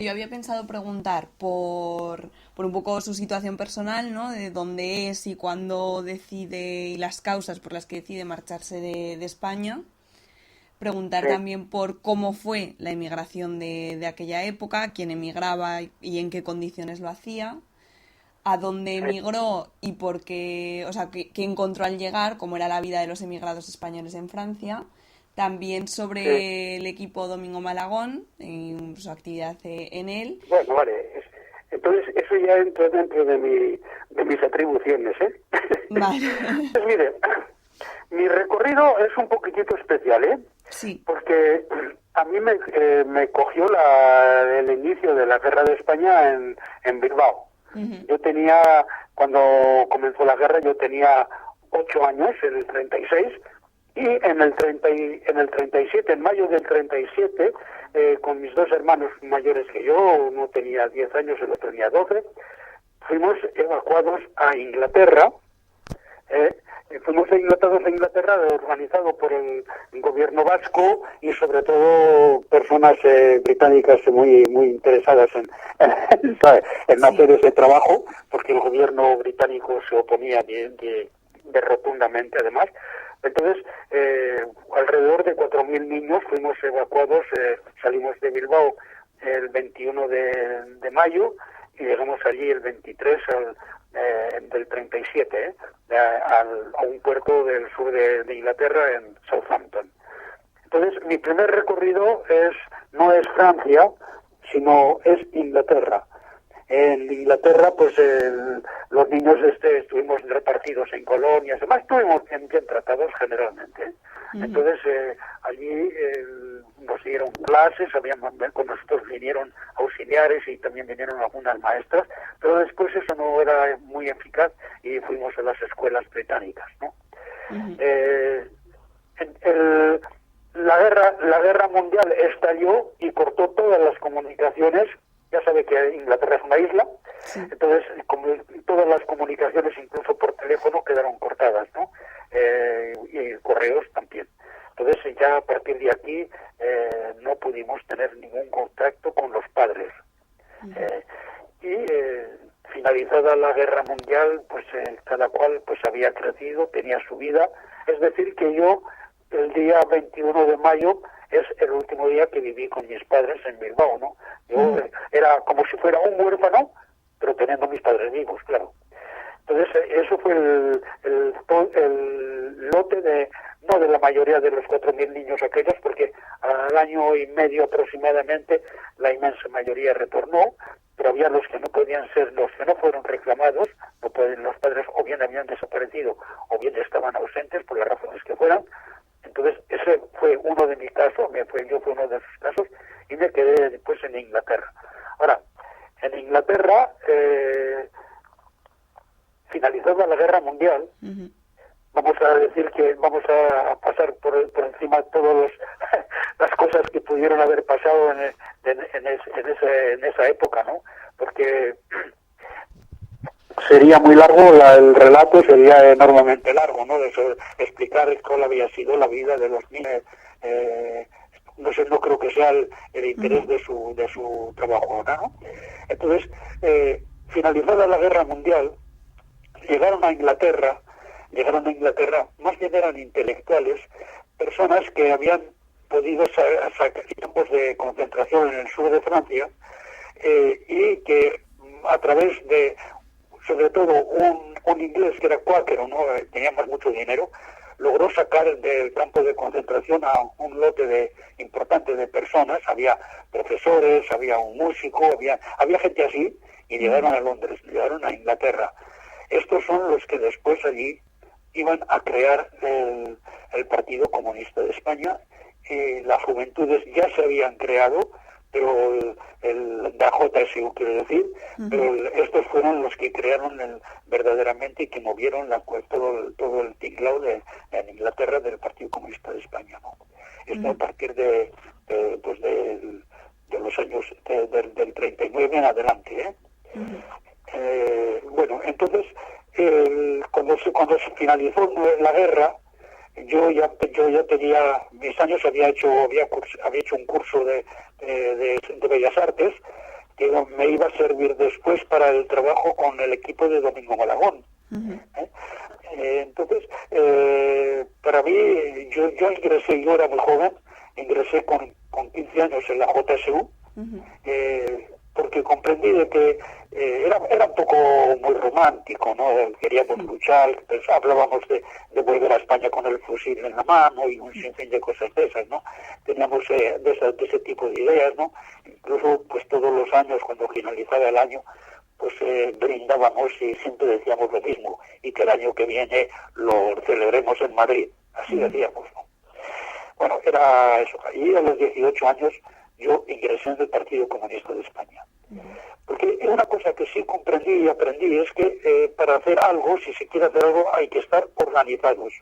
Yo había pensado preguntar por un poco su situación personal, ¿no? De dónde es y cuándo decide y las causas por las que decide marcharse de España. Preguntar Sí, también por cómo fue la emigración de aquella época, quién emigraba y en qué condiciones lo hacía, a dónde sí. emigró y por qué, o sea, qué encontró al llegar, cómo era la vida de los emigrados españoles en Francia. También Sí. sobre el equipo Domingo Malagón, su actividad en él. Bueno, vale. Entonces, eso ya entra dentro de mis atribuciones, ¿eh? Vale. Pues mire, mi recorrido es un poquitito especial, ¿eh? Sí. Porque a mí me cogió el inicio de la Guerra de España en Bilbao. Ujú. Yo tenía, cuando comenzó la guerra, yo tenía 8 años, en el 36, y en el 37, en mayo del 37, con mis dos hermanos mayores que yo, uno tenía 10 años, el otro tenía 12, fuimos evacuados a Inglaterra. eh, Fuimos a Inglaterra, organizado por el gobierno vasco y sobre todo personas británicas muy interesadas en Sí. hacer ese trabajo, porque el gobierno británico se oponía de rotundamente, además. Entonces, alrededor de 4.000 niños fuimos evacuados, salimos de Bilbao el 21 de mayo y llegamos allí el 23 del 37, a un puerto del sur de Inglaterra, en Southampton. Entonces, mi primer recorrido no es Francia, sino es Inglaterra. En Inglaterra, pues los niños estuvimos repartidos en colonias, además estuvimos bien tratados generalmente. Ujú. Entonces, allí nos dieron clases, con nosotros vinieron auxiliares y también vinieron algunas maestras, pero después eso no era muy eficaz y fuimos a las escuelas británicas, ¿no? Ujú. Eh, el- la guerra mundial estalló y cortó todas las comunicaciones. Ya sabe que Inglaterra es una isla, Sí. entonces como todas las comunicaciones, incluso por teléfono, quedaron cortadas, ¿no? Y correos también. Entonces ya a partir de aquí no pudimos tener ningún contacto con los padres. Ujú. Eh, Finalizada la guerra mundial, pues cada cual pues había crecido, tenía su vida. Es decir, que yo el día 21 de mayo es el último día que viví con mis padres en Bilbao, ¿no? Yo Ujú. era como si fuera un huérfano, pero teniendo mis padres vivos, claro. Entonces, eso fue el lote no de la mayoría de los 4.000 niños aquellos, porque al año y medio aproximadamente la inmensa mayoría retornó, pero había los que no podían ser, los que no fueron reclamados, los padres o bien habían desaparecido o bien estaban ausentes por las razones que fueran. Entonces, ese fue uno de mis casos, yo fui uno de esos casos, y me quedé después en Inglaterra. Ahora, en Inglaterra, finalizada la guerra mundial, Ujú. vamos a decir que vamos a pasar por encima todas las cosas que pudieron haber pasado en esa época, ¿no? Porque sería muy largo, el relato sería enormemente largo, ¿no? De eso, explicar cuál había sido la vida de los niños. No sé, no creo que sea el interés Ujú. de su trabajo ahora, ¿no? Entonces, finalizada la guerra mundial, llegaron a Inglaterra, más bien eran intelectuales, personas que habían podido sacar campos de concentración en el sur de Francia, y que a través de, sobre todo, un inglés que era cuáquero, ¿no? Tenía mucho dinero, logró sacar del campo de concentración a un lote importante de personas. Había profesores, había un músico, había gente así, y Ujú. llegaron a Londres, llegaron a Inglaterra. Estos son los que después allí iban a crear el Partido Comunista de España. Las juventudes ya se habían creado, pero la JSU, quiero decir, Ujú. pero estos fueron los que crearon verdaderamente y que movieron todo el tinglao en Inglaterra del Partido Comunista de España, ¿no? Esto a Ujú. partir de los años del 39 en adelante, ¿eh? Ujú. Bueno, entonces, cuando se finalizó la guerra, yo ya tenía mis años, había hecho un curso de Bellas Artes, que me iba a servir después para el trabajo con el equipo de Domingo Malagón. Entonces, para mí, yo ingresé, yo era muy joven, ingresé con 15 años en la JSU, porque comprendí de que era un poco muy romántico, ¿no? Queríamos luchar, hablábamos de volver a España con el fusil en la mano y un sinfín de cosas de esas, ¿no? Teníamos de ese tipo de ideas, ¿no? Incluso, pues todos los años, cuando finalizaba el año, pues brindábamos y siempre decíamos lo mismo, y que el año que viene lo celebremos en Madrid. Así decíamos, ¿no? Bueno, era eso. Y a los 18 años yo ingresé en el Partido Comunista de España. Porque una cosa que sí comprendí y aprendí es que para hacer algo, si se quiere hacer algo, hay que estar organizados.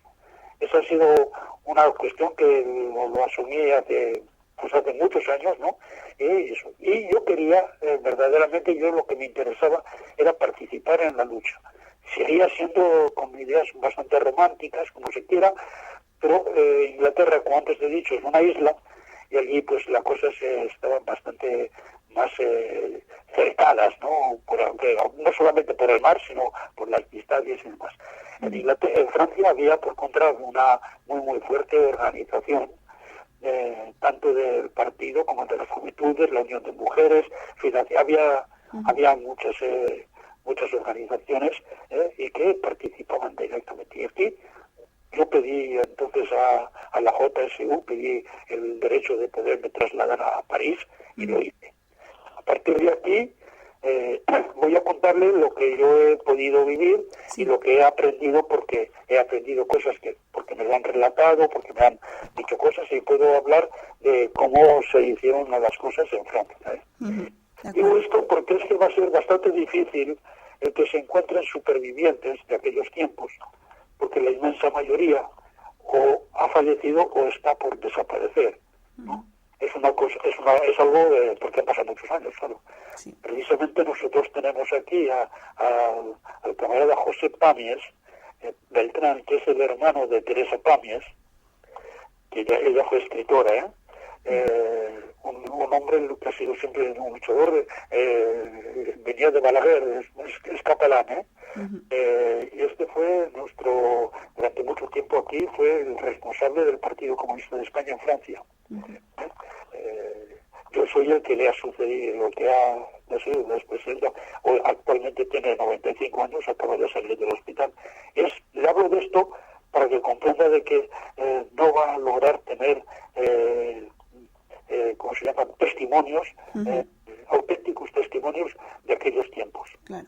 Esa ha sido una cuestión que lo asumí hace muchos años, ¿no? Y yo quería, verdaderamente, yo lo que me interesaba era participar en la lucha. Seguía siendo con ideas bastante románticas, como se quiera, pero Inglaterra, como antes he dicho, es una isla, y allí pues las cosas estaban bastante más cercanas, ¿no? No solamente por el mar, sino por las distancias y demás. En Francia había, por contra, una muy fuerte organización, tanto del partido como de las juventudes, la Unión de Mujeres, había muchas organizaciones y que participaban directamente. Y aquí yo pedí entonces a la JSU, pedí el derecho de poderme trasladar a París y lo hice. A partir de aquí voy a contarle lo que yo he podido vivir y lo que he aprendido, porque he aprendido cosas porque me lo han relatado, porque me han dicho cosas, y puedo hablar de cómo se hicieron las cosas en Francia. Digo esto porque es que va a ser bastante difícil el que se encuentren supervivientes de aquellos tiempos, porque la inmensa mayoría o ha fallecido o está por desaparecer, ¿no? Es algo porque han pasado muchos años, claro. Sí. Precisamente nosotros tenemos aquí al camarada José Pàmies Beltrán, que es el hermano de Teresa Pàmies, que ella fue escritora, un hombre que ha sido siempre un luchador, venía de Balaguer, es catalán, y este fue durante mucho tiempo aquí, fue el responsable del Partido Comunista de España en Francia. Yo soy el que le ha sucedido, lo que ha decidido después. Ella actualmente tiene 95 años, acaba de salir del hospital. Le hablo de esto para que comprenda de que no va a lograr tener ¿cómo se llaman? Testimonios, auténticos testimonios de aquellos tiempos. Claro.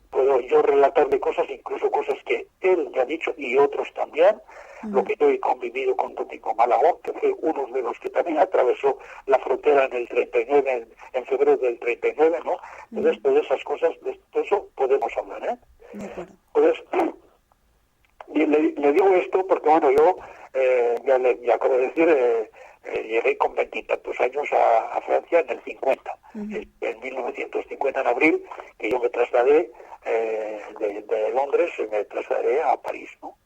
Puedo yo relatarle cosas, incluso cosas que él ya ha dicho y otros también, lo que yo he convivido con Domingo Malagón, que fue uno de los que también atravesó la frontera en el 39, en febrero del 39, ¿no? Entonces, de esas cosas, de eso podemos hablar, Entonces, le digo esto porque, bueno, yo, ya acabo de decir, llegué con 20 y tantos años a Francia en el 50, en 1950, en abril, que yo me trasladé de Londres, me trasladé a París, ¿no?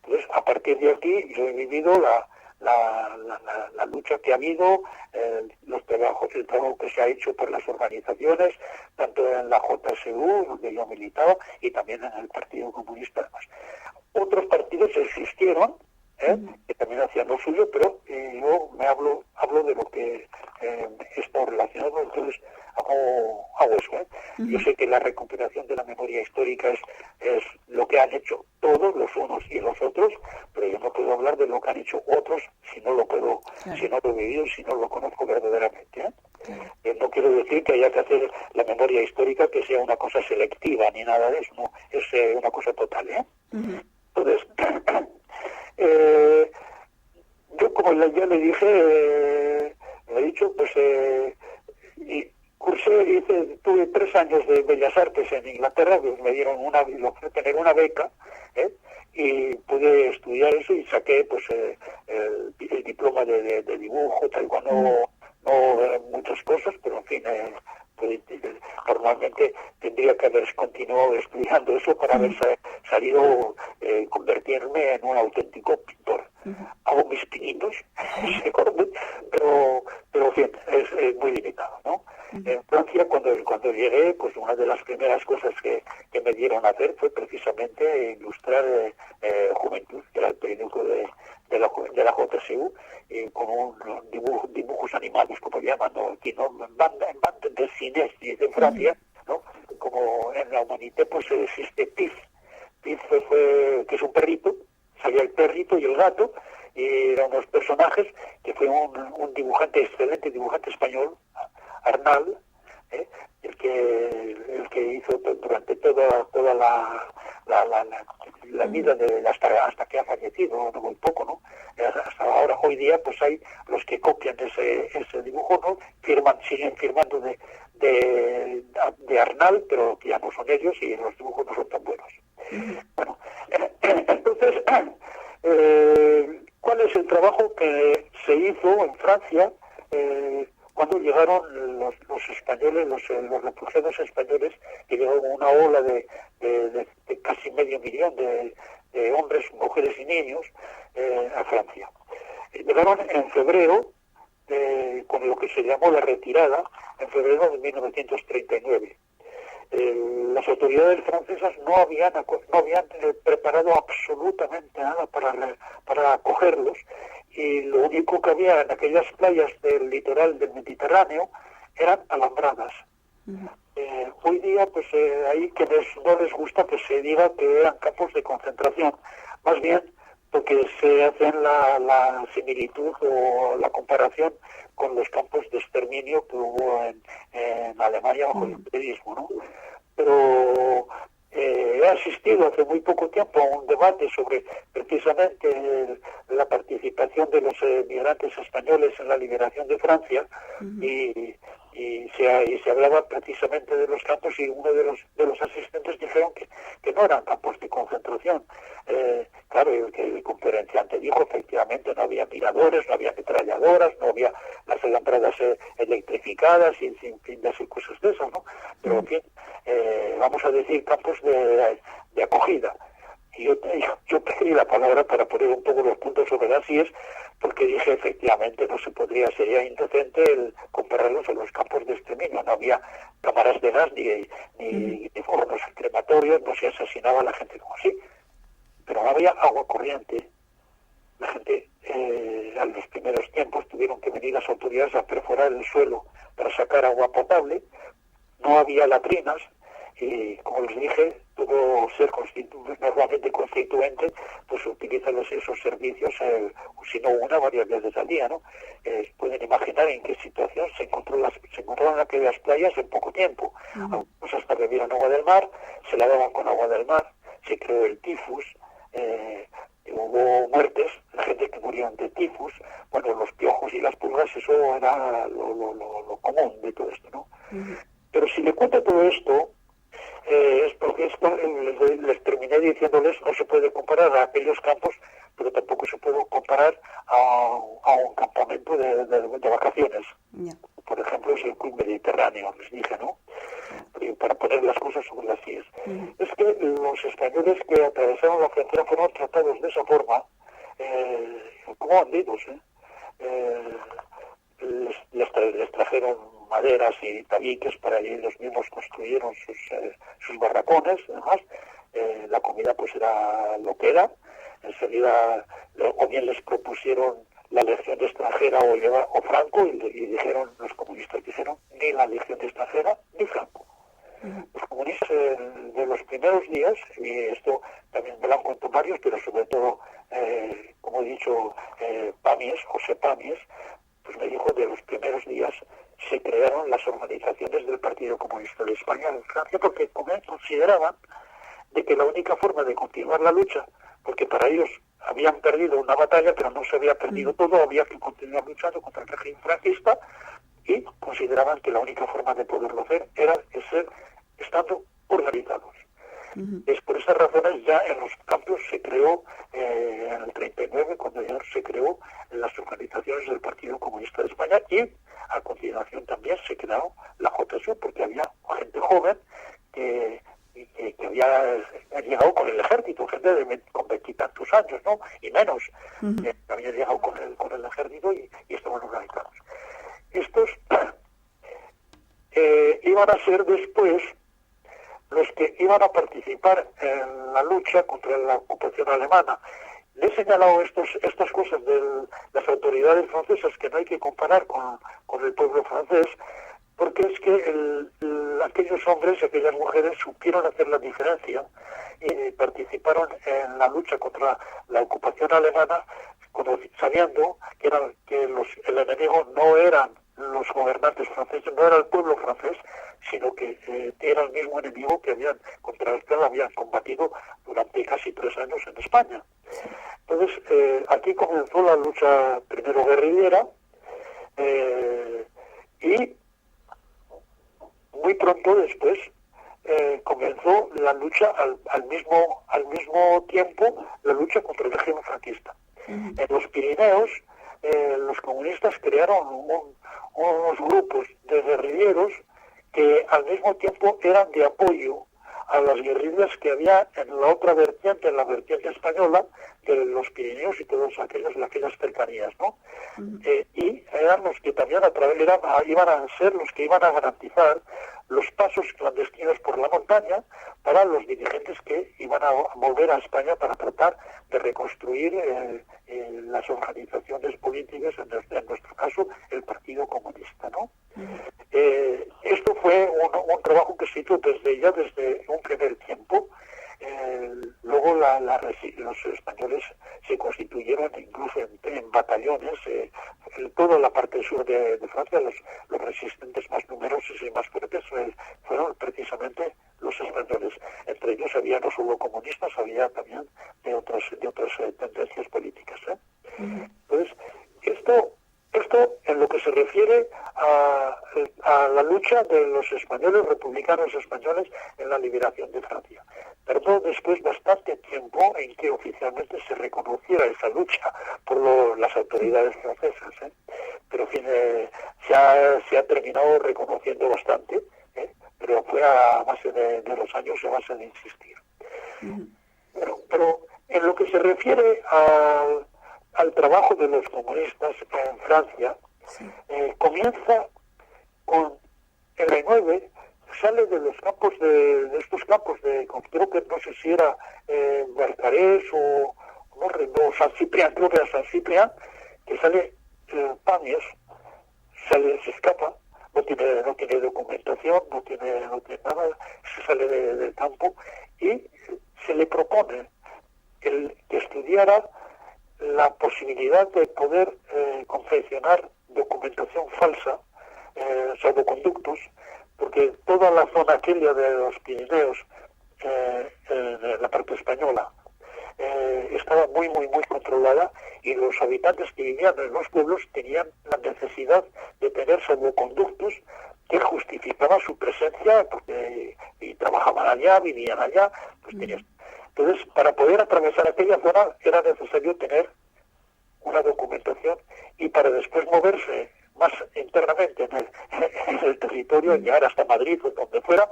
Entonces, a partir de aquí, yo he vivido la lucha que ha habido, el trabajo que se ha hecho por las organizaciones, tanto en la JSU, donde yo militaba, y también en el Partido Comunista, además. Otros partidos existieron, que también hacían lo suyo, pero yo hablo de lo que está relacionado, entonces hago eso. Yo sé que la recuperación de la memoria histórica es lo que han hecho todos los unos y los otros, pero yo no puedo hablar de lo que han hecho otros si no lo si no lo he vivido, si no lo conozco verdaderamente. No quiero decir que haya que hacer la memoria histórica que sea una cosa selectiva ni nada de eso, no, es una cosa total. Entonces, yo, como ya le dije, he dicho, pues tuve 3 años de Bellas Artes en Inglaterra, pues me dieron tener una beca, y pude estudiar eso y saqué pues el diploma de dibujo, tal cual, no muchas cosas, pero en fin, normalmente tendría que haber continuado estudiando eso para haber salido, convertirme en un auténtico pintor. Hago mis pinitos, pero en fin, es muy limitado, ¿no? En Francia, cuando llegué, pues una de las primeras cosas que me dieron a hacer fue precisamente ilustrar Juventud, que era el periódico de la JSU, con dibujos animados, como llaman, ¿no? Aquí, ¿no? En bandas de cines de Francia, ¿no? Como en la Humanité, pues existe PIF. PIF que es un perrito, salía el perrito y el gato, y eran unos personajes que fue un dibujante, excelente dibujante español, Arnal, el que hizo durante toda la vida hasta que ha fallecido, no muy poco, ¿no? Hasta ahora, hoy día, pues hay los que copian ese dibujo, ¿no? Siguen firmando de Arnal, pero que ya no son ellos y los dibujos no son tan buenos. Bueno, entonces, ¿cuál es el trabajo que se hizo en Francia cuando llegaron los españoles, los refugiados españoles, que llegaron una ola de casi medio millón de hombres, mujeres y niños a Francia? Llegaron en febrero, con lo que se llamó la retirada, en febrero de 1939. Las autoridades francesas no habían preparado absolutamente nada para acogerlos, y lo único que había en aquellas playas del litoral del Mediterráneo eran alambradas. Hoy día, pues hay quienes no les gusta que se diga que eran campos de concentración, más bien porque se hacen la similitud o la comparación con los campos de exterminio que hubo en Alemania bajo el imperialismo, ¿no? Pero he asistido hace muy poco tiempo a un debate sobre precisamente la participación de los migrantes españoles en la liberación de Francia, y se hablaba precisamente de los campos, y uno de los asistentes dijeron que no eran campos de concentración. Claro, el conferenciante dijo, efectivamente, no había miradores, no había ametralladoras, no había las alambradas electrificadas y sin fin de cosas de esas, ¿no? Pero, en fin, vamos a decir campos de acogida. Y yo pedí la palabra para poner un poco los puntos sobre las IES, porque dije, efectivamente, sería indecente el compararlos a los campos de exterminio. No había cámaras de gas ni hornos crematorios, no se asesinaba a la gente como así. Pero no había agua corriente. La gente, en los primeros tiempos, tuvieron que venir las autoridades a perforar el suelo para sacar agua potable. No había latrinas, y como les dije, todo ser normalmente constituente, pues utiliza esos servicios, si no varias veces al día, ¿no? Pueden imaginar en qué situación se encontraron aquellas playas en poco tiempo. Algunos hasta bebieron agua del mar, se lavaban con agua del mar, se creó el tifus, hubo muertes, la gente que murieron de tifus, bueno, los piojos y las pulgas, eso era lo común de todo esto, ¿no? Pero si le cuento todo esto, es porque les terminé diciéndoles, no se puede comparar a aquellos campos, pero tampoco se puede comparar a un campamento de vacaciones. Por ejemplo, es el Club Mediterráneo, les dije, ¿no? Para poner las cosas sobre las IES. Es que los españoles que atravesaron la frontera fueron tratados de esa forma, como bandidos, les trajeron maderas y tabiques para que ellos mismos construyeron sus barracones. Además, la comida pues era lo que era. Enseguida, o bien les propusieron la legión extranjera o Franco, y dijeron, los comunistas dijeron, ni la legión extranjera ni Franco. Los comunistas de los primeros días, y esto también me lo han contado varios, pero sobre todo, como he dicho, José Pamies, pues me dijo, de los primeros días se crearon las organizaciones del Partido Comunista de España en Francia, porque consideraban de que la única forma de continuar la lucha, porque para ellos habían perdido una batalla, pero no se había perdido todo, había que continuar luchando contra el régimen franquista, y consideraban que la única forma de poderlo hacer era estando organizados. Es por esas razones ya en los campos se creó, en el 39, cuando ya se creó las organizaciones del Partido Comunista de España, y a continuación también se creó la JSU, porque había gente joven que había llegado con el ejército, gente con 20 y tantos años, ¿no? Y menos, que había llegado con el ejército y estaban organizados. Estos iban a ser después los que iban a participar en la lucha contra la ocupación alemana. Le he señalado estas cosas de las autoridades francesas que no hay que comparar con el pueblo francés, porque es que aquellos hombres y aquellas mujeres supieron hacer la diferencia y participaron en la lucha contra la ocupación alemana, sabiendo que el enemigo no eran los gobernantes franceses, no era el pueblo francés, sino que era el mismo enemigo contra el que habían combatido durante casi 3 años en España. Entonces, aquí comenzó la lucha primero guerrillera, y muy pronto después comenzó la lucha al mismo tiempo, la lucha contra el régimen franquista. En los Pirineos, los comunistas crearon unos grupos de guerrilleros que al mismo tiempo eran de apoyo a las guerrillas que había en la otra vertiente, en la vertiente española, de los Pirineos y todos aquellas cercanías, ¿no? Y eran los que también iban a ser los que iban a garantizar los pasos clandestinos por la montaña para los dirigentes que iban a volver a España para tratar de reconstruir las organizaciones políticas, en nuestro caso el Partido Comunista, ¿no? Esto fue un trabajo que se hizo desde un primer tiempo. Luego los españoles se constituyeron incluso en batallones. Toda la parte sur de Francia, los resistentes más numerosos y más fuertes fueron precisamente los españoles. Entre ellos había no solo comunistas, había también de otras tendencias políticas. Entonces, esto en lo que se refiere a la lucha de los españoles, republicanos españoles, en la liberación de Francia. Tardó después bastante tiempo en que oficialmente se reconociera esa lucha por las autoridades francesas, pero en fin, se ha terminado reconociendo bastante, pero fue a base de los años, a base de insistir. Pero en lo que se refiere al trabajo de los comunistas en Francia, comienza con el 9, sale de los campos de estos campos creo que no sé si era Barcarés o San Ciprián, creo que era San Ciprián, que sale Pamiers, se escapa, no tiene documentación, no tiene nada, se sale del campo y se le propone que estudiara la posibilidad de poder confeccionar documentación falsa, salvoconductos, porque toda la zona aquella de los Pirineos, en la parte española, estaba muy controlada, y los habitantes que vivían en los pueblos tenían la necesidad de tener salvoconductos que justificaban su presencia, porque y trabajaban allá, vivían allá, pues tenían. Entonces, para poder atravesar aquella zona era necesario tener una documentación, y para después moverse más internamente en el territorio, llegar hasta Madrid o donde fuera,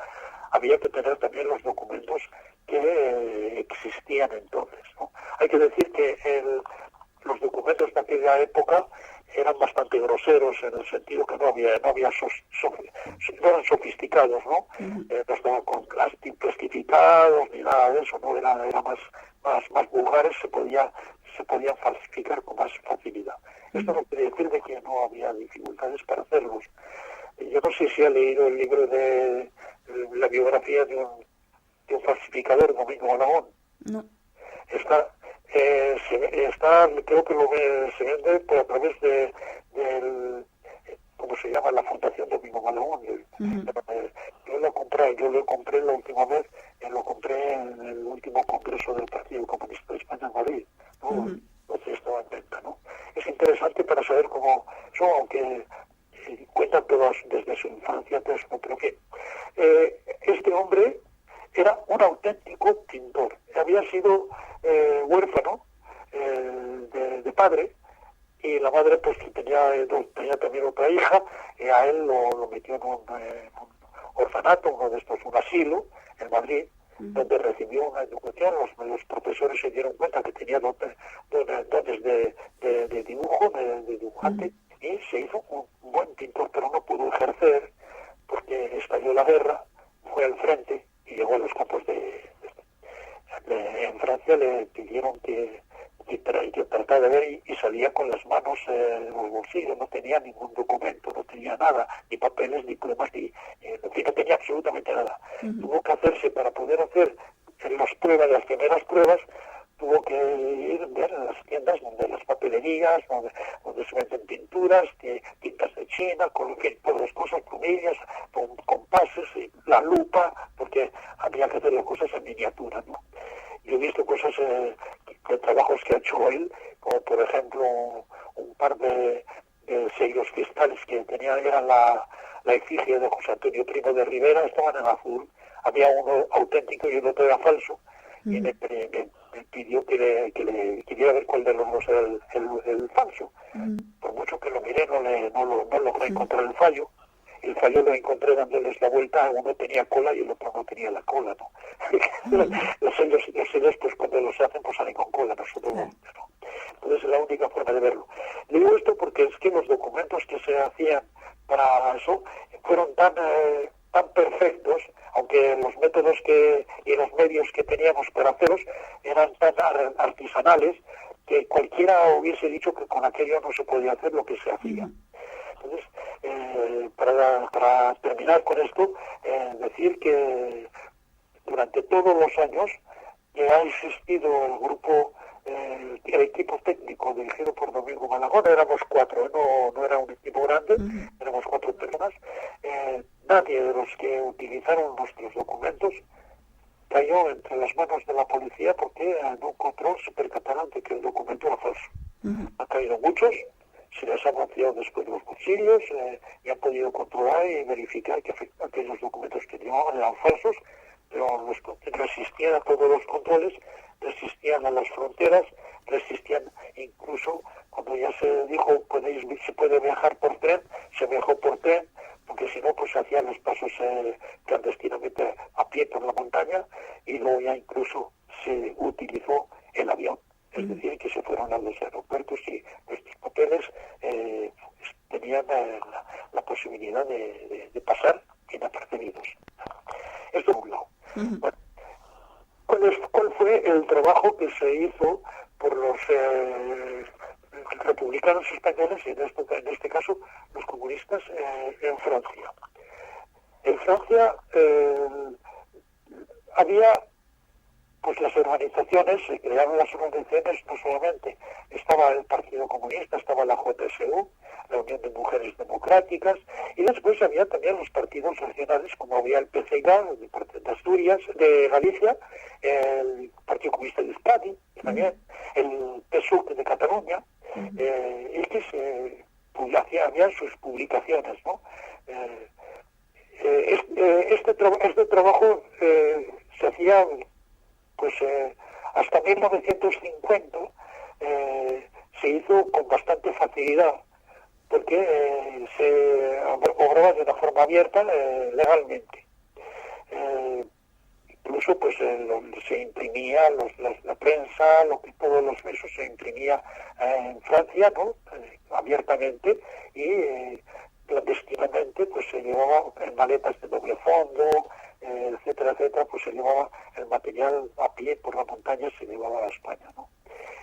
había que tener también los documentos que existían entonces, ¿no? Hay que decir que los documentos de aquella época eran bastante groseros, en el sentido que no eran sofisticados, ¿no? No estaban plastificados ni nada de eso, no era más vulgares, se podían falsificar con más facilidad. Esto no quiere decir de que no había dificultades para hacerlos. Yo no sé si ha leído el libro de la biografía de un falsificador, Domingo Malagón. No. Creo que se vende a través del ¿cómo se llama? La Fundación Domingo Malagón. Yo lo compré la última vez, lo compré en el último congreso del Partido Comunista de España en Madrid, ¿no? Entonces estaba en venta, ¿no? Es interesante para saber cómo son, aunque cuentan todos desde su infancia, pero creo que este hombre era un auténtico pintor. Había sido huérfano de padre, y la madre pues tenía también otra hija, y a él lo metió en un orfanato, uno de estos, un asilo en Madrid, donde recibió una educación. Los profesores se dieron cuenta que tenía dotes de dibujo, de dibujante, y se hizo un buen pintor, pero no pudo ejercer porque estalló la guerra, fue al frente y llegó a los campos en Francia. Le pidieron que tratara de ver y salía con las manos en los bolsillos, no tenía ningún documento, no tenía nada, ni papeles, ni pruebas, en fin, no tenía absolutamente nada. Tuvo que hacerse, para poder hacer las primeras pruebas, tuvo que ir a ver a las tiendas donde las papelerías, donde se venden pinturas, tintas de China, con todas las cosas, plumillas, con compases, la lupa, porque había que hacer las cosas en miniatura, ¿no? Yo he visto cosas de trabajos que ha hecho él, como por ejemplo un par de sellos cristales que eran la efigie de José Antonio Primo de Rivera, estaban en azul. Había uno auténtico y el otro era falso. Y me pidió que le quería ver cuál de los dos era el falso. Por mucho que lo miré, no logré encontrar el fallo. El fallo lo encontré dándoles la vuelta, uno tenía cola y el otro no tenía la cola, ¿no? los sellos, pues cuando los hacen, pues salen con cola, nosotros no. Entonces es la única forma de verlo. Digo esto porque es que los documentos que se hacían para eso fueron tan perfectos, aunque los métodos y los medios que teníamos para hacerlos eran tan artesanales, que cualquiera hubiese dicho que con aquello no se podía hacer lo que se hacía. Entonces, para terminar con esto, decir que durante todos los años que ha existido el grupo, el equipo técnico dirigido por Domingo Malagón, éramos 4, no era un equipo grande, éramos 4 personas. Nadie de los que utilizaron nuestros documentos cayó entre las manos de la policía porque en un control se percataron de que el documento era falso. Han caído muchos, se les han vaciado después los bolsillos y han podido controlar y verificar que aquellos documentos que llevaban eran falsos, pero resistían a todos los controles, resistían a las fronteras, resistían incluso cuando ya se dijo se puede viajar por tren, se viajó por tren, porque si no pues hacían los pasos clandestinamente a pie por la montaña, y luego ya incluso se utilizó el avión. Es decir, que se fueron a los aeropuertos y nuestros papeles tenían la posibilidad de pasar inapercibidos. Esto por un lado. Bueno, ¿cuál fue el trabajo que se hizo por los republicanos españoles, y en este caso los comunistas, en Francia? En Francia había pues las organizaciones, se crearon las organizaciones, no solamente estaba el Partido Comunista, estaba la JSU, la Unión de Mujeres Democráticas, y después había también los partidos regionales, como había el PCIG, de Asturias, de Galicia, el Partido Comunista de Euskadi, también el PSUC de Cataluña, y que habían sus publicaciones, ¿no? Este trabajo se hacía pues hasta 1950, se hizo con bastante facilidad, porque se obraba de una forma abierta legalmente. Incluso pues se imprimía la prensa, todos los versos se imprimía en Francia, ¿no? Abiertamente, y clandestinamente pues se llevaba en maletas de doble fondo, etcétera, pues se llevaba el material a pie por la montaña, se llevaba a España, ¿no?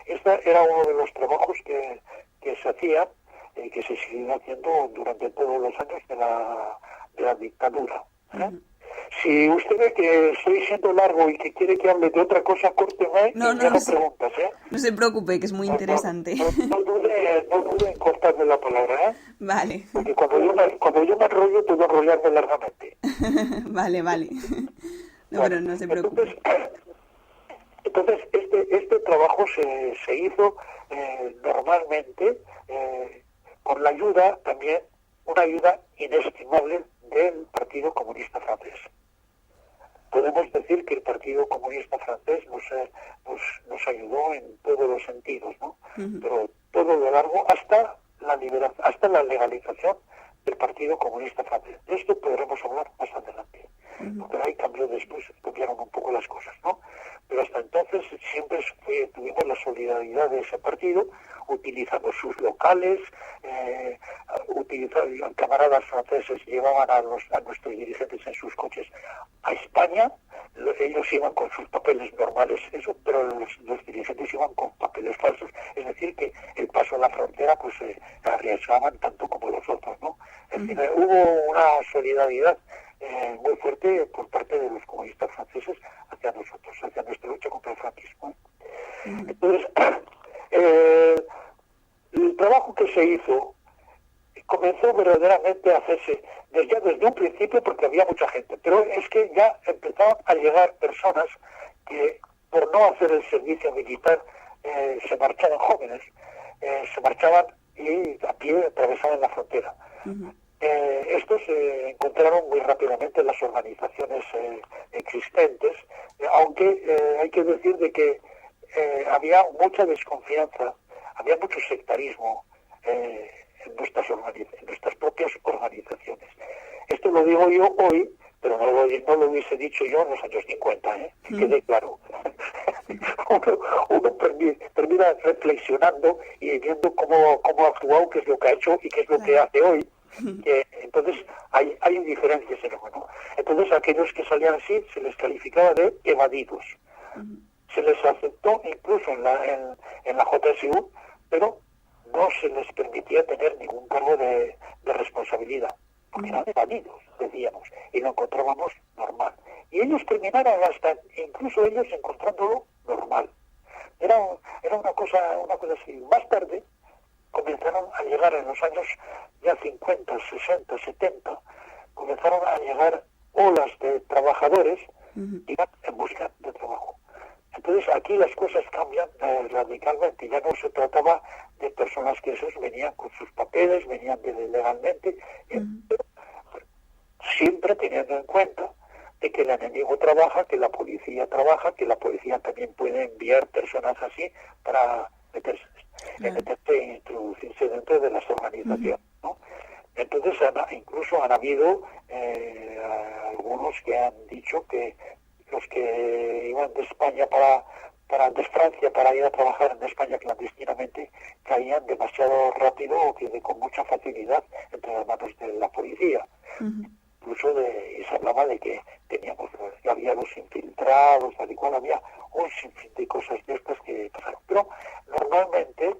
Este era uno de los trabajos que se hacía y que se siguió haciendo durante todos los años de la dictadura. Si usted ve que estoy siendo largo y que quiere que hable de otra cosa, córteme y me haga preguntas, ¿eh? No se preocupe, que es muy interesante. No dude en cortarme la palabra, ¿eh? Vale. Porque cuando yo me enrollo, puedo enrollarme largamente. Vale. No, bueno, pero no se preocupe. Entonces este trabajo se hizo normalmente con la ayuda también, una ayuda inestimable del Partido Comunista Francés. Podemos decir que el Partido Comunista Francés nos ayudó en todos los sentidos, ¿no? Pero todo lo largo hasta la legalización del Partido Comunista Francés. De esto podremos hablar más adelante. porque ahí cambió después, cambiaron un poco las cosas, ¿no? Pero hasta entonces siempre tuvimos la solidaridad de ese partido, utilizando sus locales, camaradas franceses llevaban a nuestros dirigentes en sus coches a España, ellos iban con sus papeles normales, eso, pero los dirigentes iban con papeles falsos, es decir, que el paso a la frontera pues arriesgaban tanto como los otros, ¿no? Es decir, hubo una solidaridad muy fuerte por parte de los comunistas franceses hacia nosotros, hacia nuestra lucha contra el franquismo. Entonces, el trabajo que se hizo comenzó verdaderamente a hacerse desde un principio porque había mucha gente, pero es que ya empezaron a llegar personas que por no hacer el servicio militar se marchaban jóvenes, se marchaban y a pie atravesaban la frontera. Estos se encontraron muy rápidamente en las organizaciones existentes, aunque hay que decir de que había mucha desconfianza, había mucho sectarismo en nuestras propias organizaciones. Esto lo digo yo hoy, pero no lo hubiese dicho yo en los años 50, que quede claro. uno termina reflexionando y viendo cómo ha actuado, qué es lo que ha hecho y qué es lo que hace hoy. Entonces hay diferencias en eso, ¿no? Entonces aquellos que salían así se les calificaba de evadidos. Se les aceptó incluso en la JSU, pero no se les permitía tener ningún cargo de responsabilidad, porque eran evadidos, decíamos, y lo encontrábamos normal. Y ellos terminaron incluso ellos encontrándolo normal. Era una cosa así. Más tarde comenzaron a llegar en los años ya 50, 60, 70, comenzaron a llegar olas de trabajadores que iban en busca de trabajo. Entonces aquí las cosas cambian radicalmente. Ya no se trataba de personas que esos venían con sus papeles, venían legalmente, pero siempre teniendo en cuenta de que el enemigo trabaja, que la policía trabaja, que la policía también puede enviar personas así para meterse e introducirse dentro de las organizaciones, ¿no? Entonces incluso han habido algunos que han dicho que los que iban de España de Francia para ir a trabajar en España clandestinamente caían demasiado rápido o que con mucha facilidad entre las manos de la policía. Incluso se hablaba de que había los infiltrados, tal y cual, había un sinfín de cosas de estas que pasaron. Pero normalmente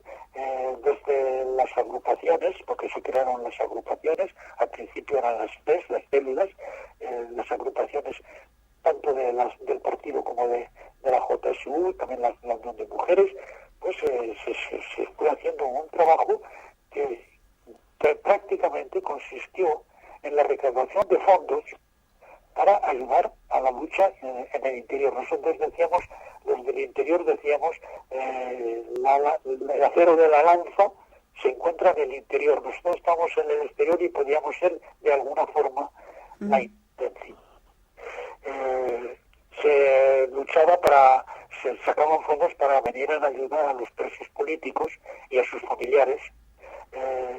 desde las agrupaciones, porque se crearon las agrupaciones, al principio eran las células, las agrupaciones tanto del partido como de la JSU, también la Unión de Mujeres, pues se fue haciendo un trabajo que prácticamente consistió en la recaudación de fondos para ayudar a la lucha en el interior. Nosotros decíamos, los del interior decíamos, el acero de la lanza se encuentra en el interior. Nosotros estamos en el exterior y podíamos ser de alguna forma la intención. Se luchaba se sacaban fondos para venir a ayudar a los presos políticos y a sus familiares.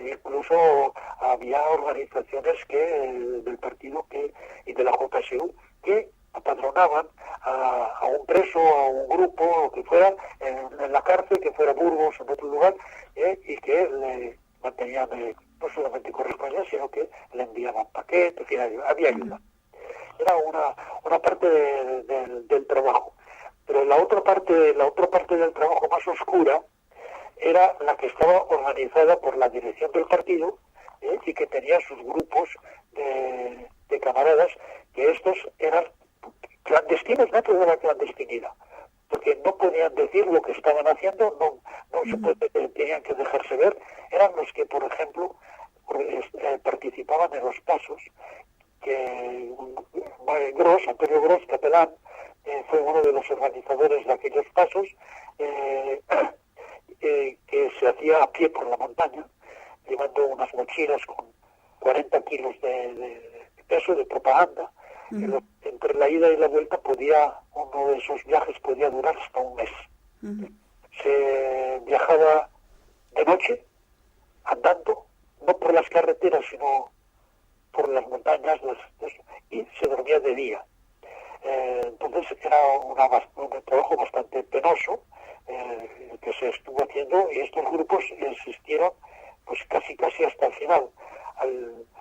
Incluso había organizaciones del partido y de la JSU que apadronaban a un preso, a un grupo, o que fuera en la cárcel, que fuera Burgos o en otro lugar, y que le mantenían no solamente correspondencia, sino que le enviaban paquetes, en fin, había ayuda. Era una parte del trabajo. Pero la otra parte del trabajo más oscura era la que estaba organizada por la dirección del partido y que tenía sus grupos de camaradas, que estos eran clandestinos dentro de la clandestinidad, porque no podían decir lo que estaban haciendo, tenían que dejarse ver. Eran los que, por ejemplo, participaban en los pasos, que Antonio Gros, capelán, fue uno de los organizadores de aquellos pasos, que se hacía a pie por la montaña, llevando unas mochilas con 40 kilos de peso de propaganda. Entre la ida y la vuelta uno de esos viajes podía durar hasta un mes. Se viajaba de noche, andando, no por las carreteras, sino por las montañas, y se dormía ponía de día. Entonces era un trabajo bastante penoso que se estuvo haciendo, y estos grupos existieron pues casi hasta el final,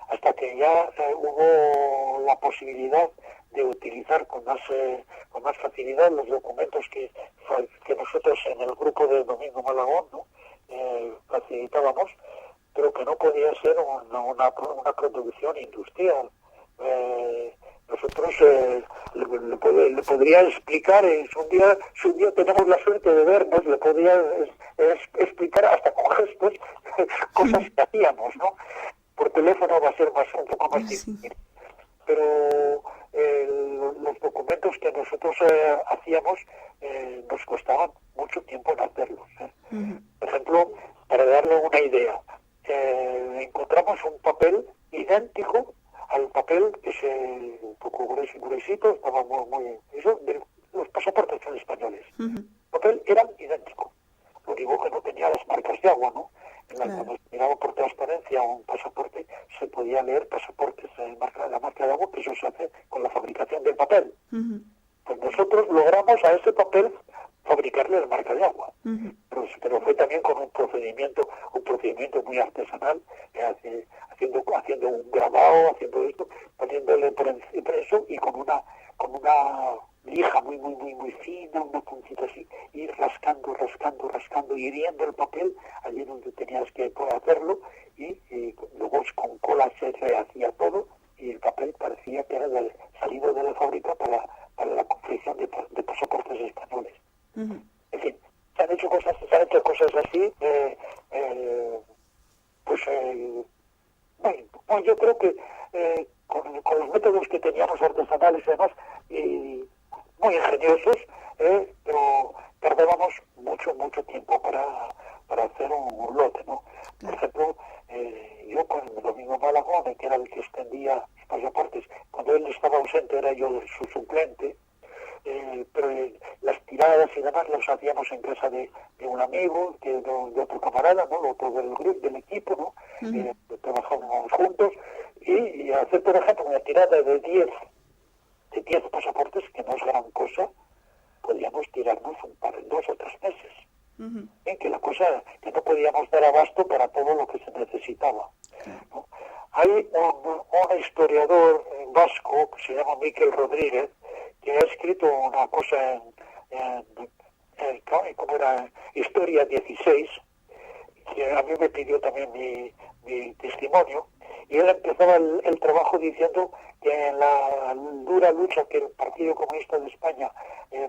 hasta que ya hubo la posibilidad de utilizar con más facilidad los documentos que nosotros en el grupo de Domingo Malagón, ¿no? Facilitábamos, pero que no podía ser una producción industrial. Nosotros le podría explicar, si un día tenemos la suerte de vernos, le podría explicar hasta con gestos cosas que hacíamos, ¿no? Por teléfono va a ser un poco más difícil. Pero los documentos que nosotros hacíamos nos costaban mucho tiempo en hacerlos. Por ejemplo, para darle una idea, encontramos un papel idéntico al papel que un poco gruesito, estaba muy eso, de los pasaportes españoles. El papel era idéntico. Lo único que no tenía las marcas de agua, ¿no? Cuando se miraba por transparencia un pasaporte, se podía leer pasaportes la marca de agua, que eso se hace con la fabricación del papel. Pues nosotros logramos a ese papel fabricarle la marca de agua. Pero fue también con un procedimiento muy artesanal, haciendo un grabado, haciendo esto, poniéndole por eso, y con una lija muy fina, una puntita así, ir rascando, y hiriendo el papel allí donde tenías que hacerlo, y luego con cola se rehacía todo, y el papel parecía que era salido de la fábrica para la confección de pasaportes españoles. En fin, se han hecho cosas así, bueno, yo creo que con los métodos que teníamos artesanales y demás, muy ingeniosos, pero tardábamos mucho tiempo para hacer un lote, ¿no? Por ejemplo, yo con Domingo Malagón, que era el que extendía los pasaportes, cuando él estaba ausente era yo su suplente, pero las tiradas y demás las hacíamos en casa de un amigo, de otro camarada, ¿no? Otro del grupo, del equipo, ¿no? Trabajábamos juntos, y hacer, por ejemplo, una tirada de 10 pasaportes, que no es gran cosa, podíamos tirarnos un par, 2 o 3 meses. Que la cosa, que no podíamos dar abasto para todo lo que se necesitaba, ¿no? Hay un historiador vasco que se llama Miquel Rodríguez, que ha escrito una cosa como era Historia 16, que a mí me pidió también mi testimonio, y él empezaba el trabajo diciendo que en la dura lucha que el Partido Comunista de España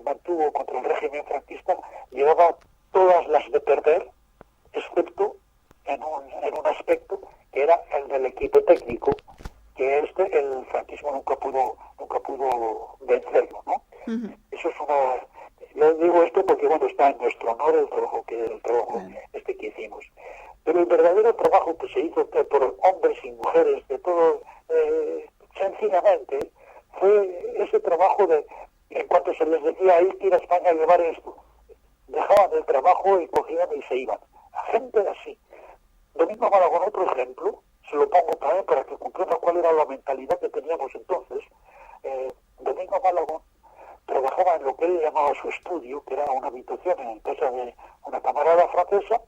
mantuvo contra el régimen franquista, llevaba todas las de perder, excepto en un aspecto que era el del equipo técnico, que el franquismo nunca pudo vencerlo, ¿no? Eso es yo digo esto porque, bueno, está en nuestro honor el trabajo que hicimos. Pero el verdadero trabajo que se hizo por hombres y mujeres de todo, sencillamente, fue ese trabajo en cuanto se les decía hay que ir a España a llevar esto, dejaban el trabajo y cogían y se iban. La gente así. Domingo Malagón, otro ejemplo, se lo pongo también para que comprenda cuál era la mentalidad que teníamos entonces. Domingo Malagón trabajaba en lo que él llamaba su estudio, que era una habitación en casa de una camarada francesa.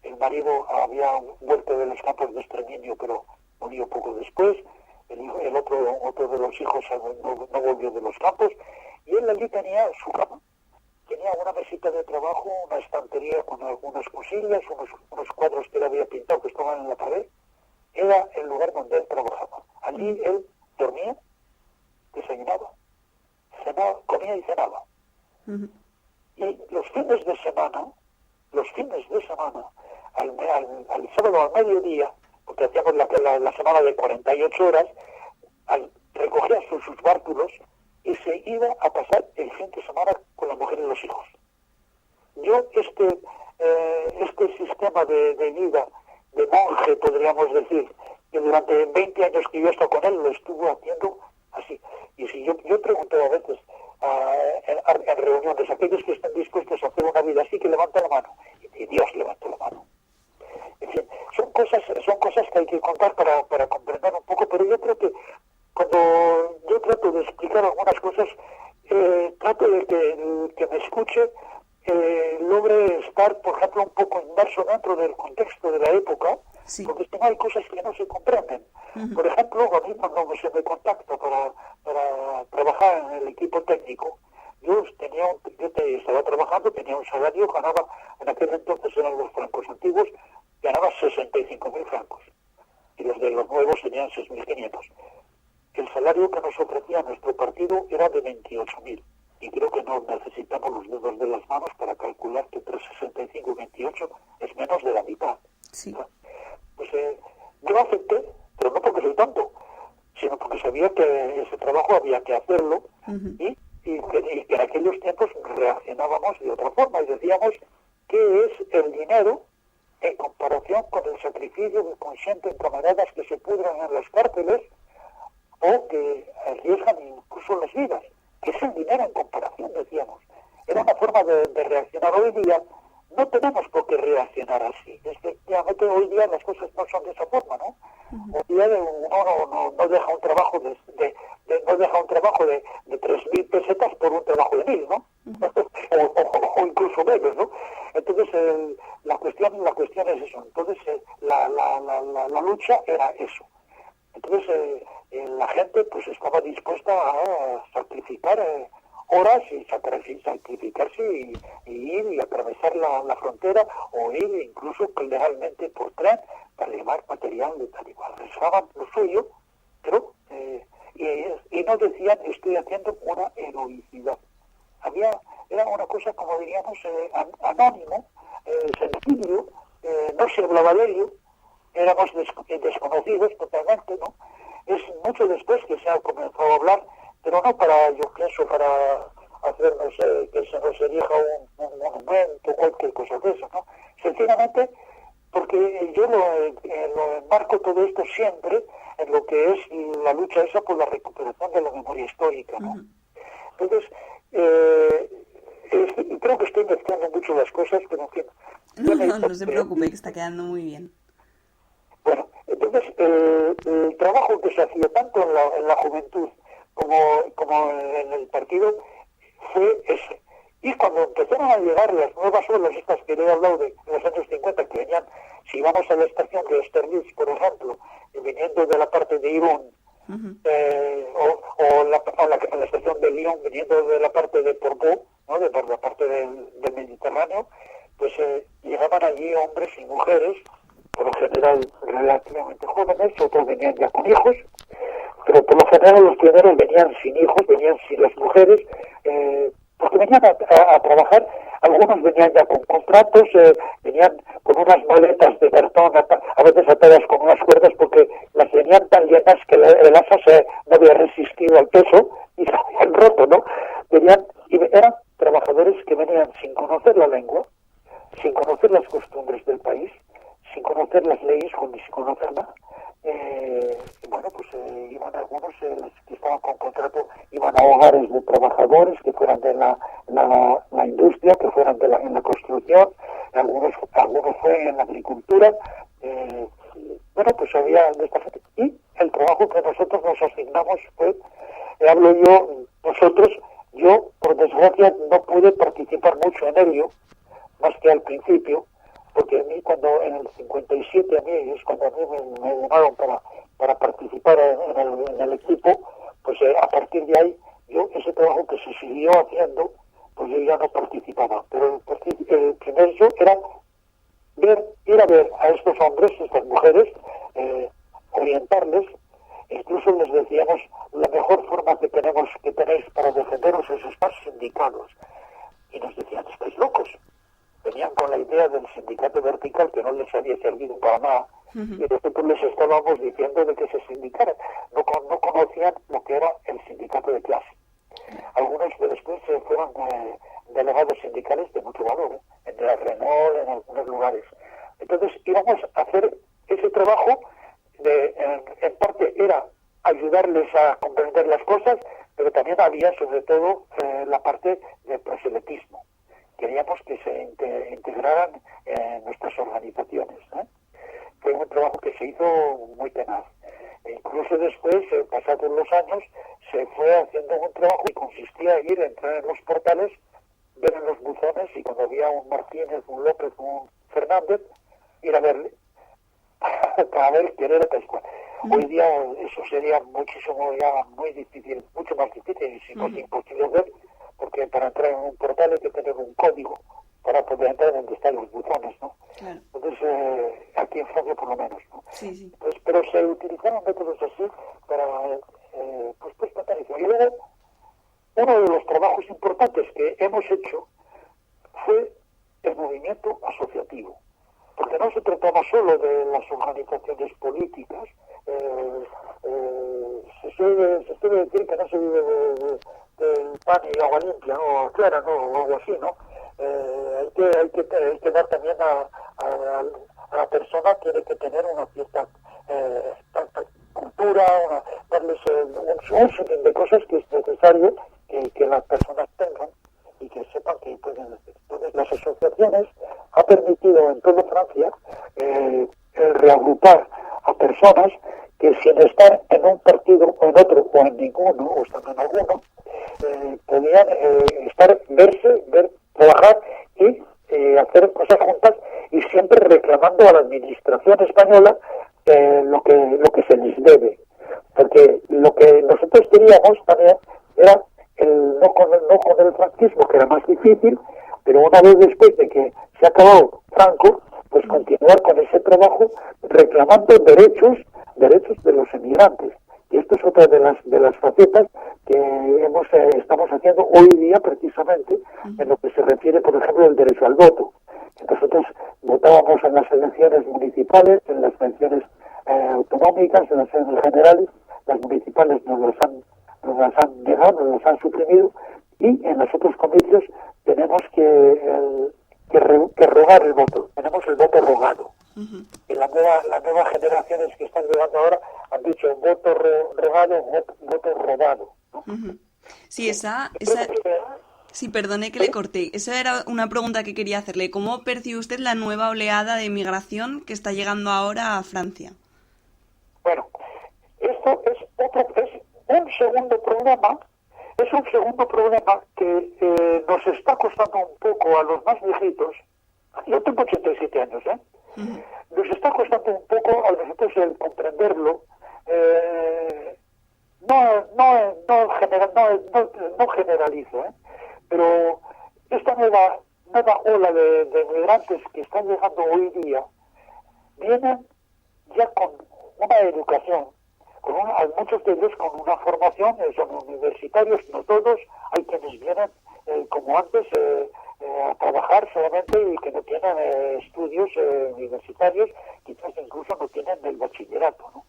El marido había vuelto de los campos de exterminio, pero murió poco después. El otro de los hijos no volvió de los campos, y él allí tenía su cama. Tenía una mesita de trabajo, una estantería con algunas cosillas, unos cuadros que él había pintado que estaban en la pared. Era el lugar donde él trabajaba. Allí él dormía, desayunaba, comía y cenaba. Y los fines de semana, al sábado al mediodía, porque hacíamos la semana de 48 horas, recogía sus bártulos y se iba a pasar el fin de semana con la mujer y los hijos. Yo este sistema de vida de monje, podríamos decir, que durante 20 años que yo he estado con él, lo estuvo haciendo así. Y si yo pregunto a veces en reuniones, aquellos que están dispuestos a hacer una vida así, que levanten la mano. Y Dios levantó la mano. En fin, son cosas que hay que contar para comprender un poco, pero yo creo que cuando yo trato de explicar algunas cosas. Trato de que el que me escuche logre estar, por ejemplo, un poco inmerso dentro del contexto de la época, Sí. porque si no hay cosas que no se comprenden. Por ejemplo, a mí cuando se me contacta para trabajar en el equipo técnico, estaba trabajando, tenía un salario, ganaba, en aquel entonces eran los francos antiguos, ganaba 65.000 francos, y los de los nuevos tenían 6.500. El salario que nos ofrecía nuestro partido era de 28.000, y creo que no necesitamos los dedos de las manos para calcular que entre 65 y 28 es menos de la mitad. Sí. Pues yo acepté, pero no porque soy tonto, sino porque sabía que ese trabajo había que hacerlo, y que en aquellos tiempos reaccionábamos de otra forma y decíamos qué es el dinero en comparación con el sacrificio que consienten camaradas que se pudran en las cárceles o que arriesgan incluso las vidas. ¿Qué es el dinero en comparación? Decíamos. Era una forma de reaccionar. Hoy día no tenemos por qué reaccionar así. Efectivamente, hoy día las cosas no son de esa forma, ¿no? Hoy día uno no deja un trabajo de 3.000 pesetas por un trabajo de 1.000, ¿no? o incluso menos, ¿no? Entonces la cuestión es eso. Entonces la lucha era eso. Entonces la gente pues estaba dispuesta a sacrificar horas y sacrificarse y ir y atravesar la frontera o ir incluso legalmente por tren para llevar material de tal igual. Rezaban lo suyo, pero y no decían estoy haciendo una heroicidad. Era una cosa, como diríamos, anónimo, sencillo, no se hablaba de ello, éramos desconocidos totalmente, ¿no? Es mucho después que se ha comenzado a hablar, pero no para, yo pienso, para hacernos que se nos erija un monumento o cualquier cosa de eso, ¿no? Sencillamente porque yo lo enmarco todo esto siempre en lo que es la lucha esa por la recuperación de la memoria histórica, ¿no? Entonces, creo que estoy mezclando mucho las cosas, pero en fin. No se preocupe, que está quedando muy bien. Bueno, entonces el trabajo que se hacía tanto en la juventud como en el partido fue ese. Y cuando empezaron a llegar las nuevas olas, estas que le he hablado de los años 50, que venían, si vamos a la estación de Austerlitz, por ejemplo, viniendo de la parte de Irún, o la estación de Lyon, viniendo de la parte de Portbou, ¿no? De por la parte del Mediterráneo, pues llegaban allí hombres y mujeres, por lo general relativamente jóvenes, otros venían ya con hijos, pero por lo general los primeros venían sin hijos, venían sin las mujeres, porque venían a trabajar. Algunos venían ya con contratos, venían con unas maletas de cartón, a veces atadas con unas cuerdas, porque las tenían tan llenas que el asa no había resistido al peso y se habían roto, ¿no? Eran trabajadores que venían sin conocer la lengua, sin conocer las costumbres del país, sin conocer las leyes, sin conocer nada. Bueno, pues iban algunos que estaban con contrato, iban a hogares de trabajadores que fueran de la industria, que fueran en la construcción, algunos fue en la agricultura. Bueno, pues había de esta gente. Y el trabajo que nosotros nos asignamos fue, hablo yo por desgracia no pude participar mucho en ello, más que al principio, porque a mí cuando en el 57 a mí es cuando a mí me llamaron para participar en el equipo, pues a partir de ahí yo ese trabajo que se siguió haciendo, pues yo ya no participaba. Pero el primer yo era ir a ver a estos hombres, estas mujeres, orientarles, incluso les decíamos la mejor forma que tenéis para defenderos es estar sindicados. Y nos decían, estáis locos. Venían con la idea del sindicato vertical que no les había servido para nada, y nosotros les estábamos diciendo de que se sindicaran. No conocían lo que era el sindicato de clase. Algunos que después fueron delegados sindicales de mucho valor, en la Renault, en algunos lugares. Entonces íbamos a hacer ese trabajo, en parte era ayudarles a comprender las cosas, pero también había sobre todo la parte de proselitismo. Queríamos que se integraran en nuestras organizaciones. Fue un trabajo que se hizo muy tenaz. E incluso después, pasados los años, se fue haciendo un trabajo que consistía en entrar en los portales, ver en los buzones y cuando había un Martínez, un López, un Fernández, ir a verle para ver quién era tal cual. Hoy día eso sería muchísimo, ya muy difícil, mucho más difícil y si no es imposible ver, porque para entrar en un portal hay que tener un código para poder entrar donde están los buzones, ¿no? Claro. Entonces, aquí en Francia por lo menos, ¿no? Sí, sí. Pues, pero se utilizaron métodos así para, pues tratar eso. Y luego, uno de los trabajos importantes que hemos hecho fue el movimiento asociativo, porque no se trataba solo de las organizaciones políticas. Se suele decir que no se vive del pan y agua limpia, ¿no? Clara, ¿no? O algo así, ¿no? Hay que dar también a la persona, tiene que tener una cierta cultura, darles un sinfín de cosas que es necesario que las personas tengan y que sepan que pueden hacer. Entonces, las asociaciones han permitido en toda Francia el reagrupar a personas que sin estar en un partido o en otro o en ninguno o estando en alguno podían ver, trabajar y hacer cosas juntas y siempre reclamando a la administración española lo que se les debe, porque lo que nosotros queríamos también era no con el franquismo, que era más difícil, pero una vez después de que se ha acabado Franco, pues continuar con ese trabajo reclamando derechos de los emigrantes. Y esto es otra de las facetas que estamos haciendo hoy día precisamente en lo que se refiere, por ejemplo, al derecho al voto. Nosotros votábamos en las elecciones municipales, en las elecciones autonómicas, en las elecciones generales. Las municipales nos las han negado, nos las han suprimido, y en los otros comicios tenemos que rogar el voto. Tenemos el voto rogado. Y las nuevas generaciones que están llegando ahora han dicho voto rogado, voto robado, ¿no? Sí, sí, perdone que le corté. Esa era una pregunta que quería hacerle. ¿Cómo percibe usted la nueva oleada de migración que está llegando ahora a Francia? Bueno, esto es un segundo problema. Es un segundo problema que nos está costando un poco a los más viejitos. Yo tengo 87 años, ¿eh? Nos está costando un poco a nosotros el comprenderlo. No generalizo, ¿eh? Pero esta nueva ola de migrantes que están llegando hoy día vienen ya con una educación, muchos de ellos con una formación, son universitarios, no todos, hay quienes vienen como antes a trabajar solamente y que no tienen estudios universitarios, quizás incluso no tienen el bachillerato, ¿no?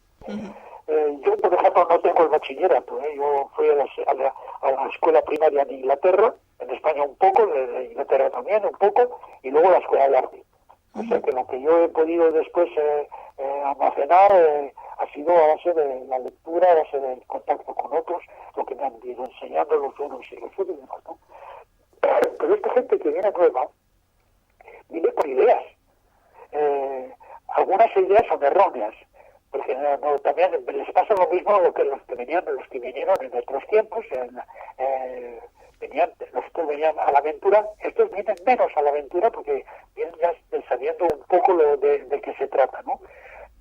Yo, por ejemplo, no tengo el bachillerato, yo fui a la escuela primaria en Inglaterra, en España un poco, en Inglaterra también un poco, y luego la escuela de arte. O sea que lo que yo he podido después almacenar ha sido a base de la lectura, a base del contacto con otros, lo que me han ido enseñando los unos y los otros, ¿no? Pero esta gente que viene nueva viene con ideas. Algunas ideas son erróneas, porque también les pasa lo mismo a los que vinieron en otros tiempos, los que venían a la aventura. Estos vienen menos a la aventura porque vienen ya sabiendo un poco de qué se trata, ¿no?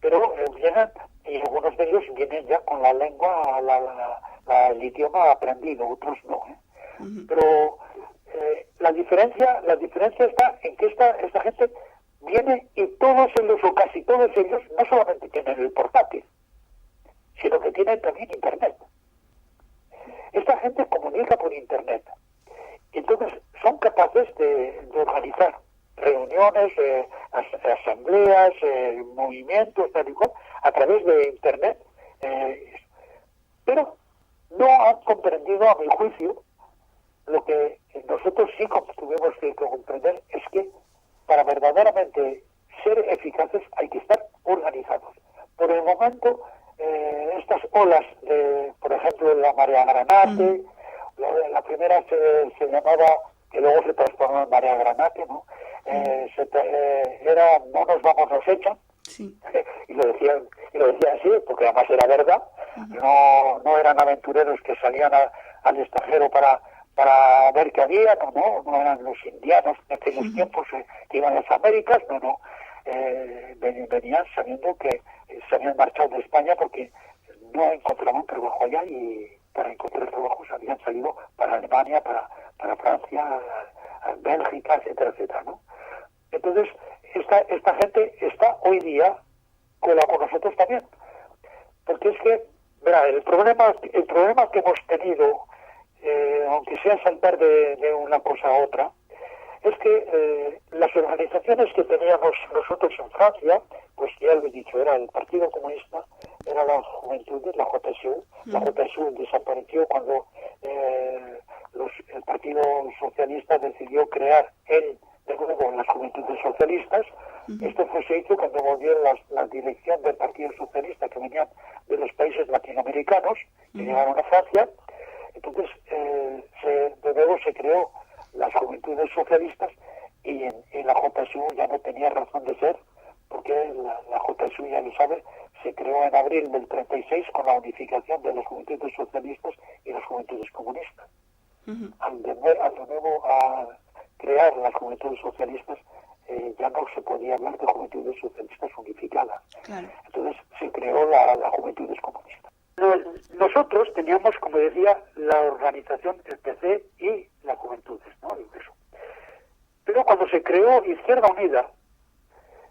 Pero vienen, y algunos de ellos vienen ya con la lengua, el idioma aprendido, otros no, ¿eh? Pero la diferencia está en que esta gente viene y todos ellos, o casi todos ellos, no solamente tienen el portátil, sino que tienen también internet. Esta gente comunica por internet. Entonces son capaces de organizar reuniones, asambleas, movimientos, tal y cual, a través de internet. Pero no han comprendido, a mi juicio, lo que nosotros sí tuvimos que comprender, es que para verdaderamente ser eficaces hay que estar organizados. Por el momento, estas olas, por ejemplo, la Marea Granate, la primera se llamaba, que luego se transformó en Marea Granate, ¿no? Era no nos vamos, nos echan. Sí. Y lo decían así, porque además era verdad. No eran aventureros que salían al extranjero para ver qué había, no eran los indianos de aquellos tiempos que iban a las Américas, venían sabiendo que se habían marchado de España porque no encontraban trabajo allá, y para encontrar trabajo se habían salido para Alemania, para Francia, Bélgica, etcétera, etcétera, ¿no? Entonces, esta gente está hoy día con nosotros también, porque es que, verá, el problema que hemos tenido, aunque sea saltar de una cosa a otra, es que las organizaciones que teníamos nosotros en Francia, pues ya lo he dicho, era el Partido Comunista, era la Juventud, la JSU. La JSU desapareció cuando el Partido Socialista decidió crear de nuevo las Juventudes Socialistas. Esto se hizo cuando volvió la dirección del Partido Socialista, que venían de los países latinoamericanos, que llegaron a Francia. Entonces, de nuevo se creó las Juventudes Socialistas, y en la JSU ya no tenía razón de ser, porque la JSU, ya lo sabe, se creó en abril del 36 con la unificación de las Juventudes Socialistas y las Juventudes Comunistas. Al de nuevo a crear las Juventudes Socialistas, ya no se podía hablar de Juventudes Socialistas unificadas. Claro. Entonces se creó la Juventudes Comunistas. Nosotros teníamos, como decía, la organización, el PC y las Juventudes, ¿no? Eso. Pero cuando se creó Izquierda Unida,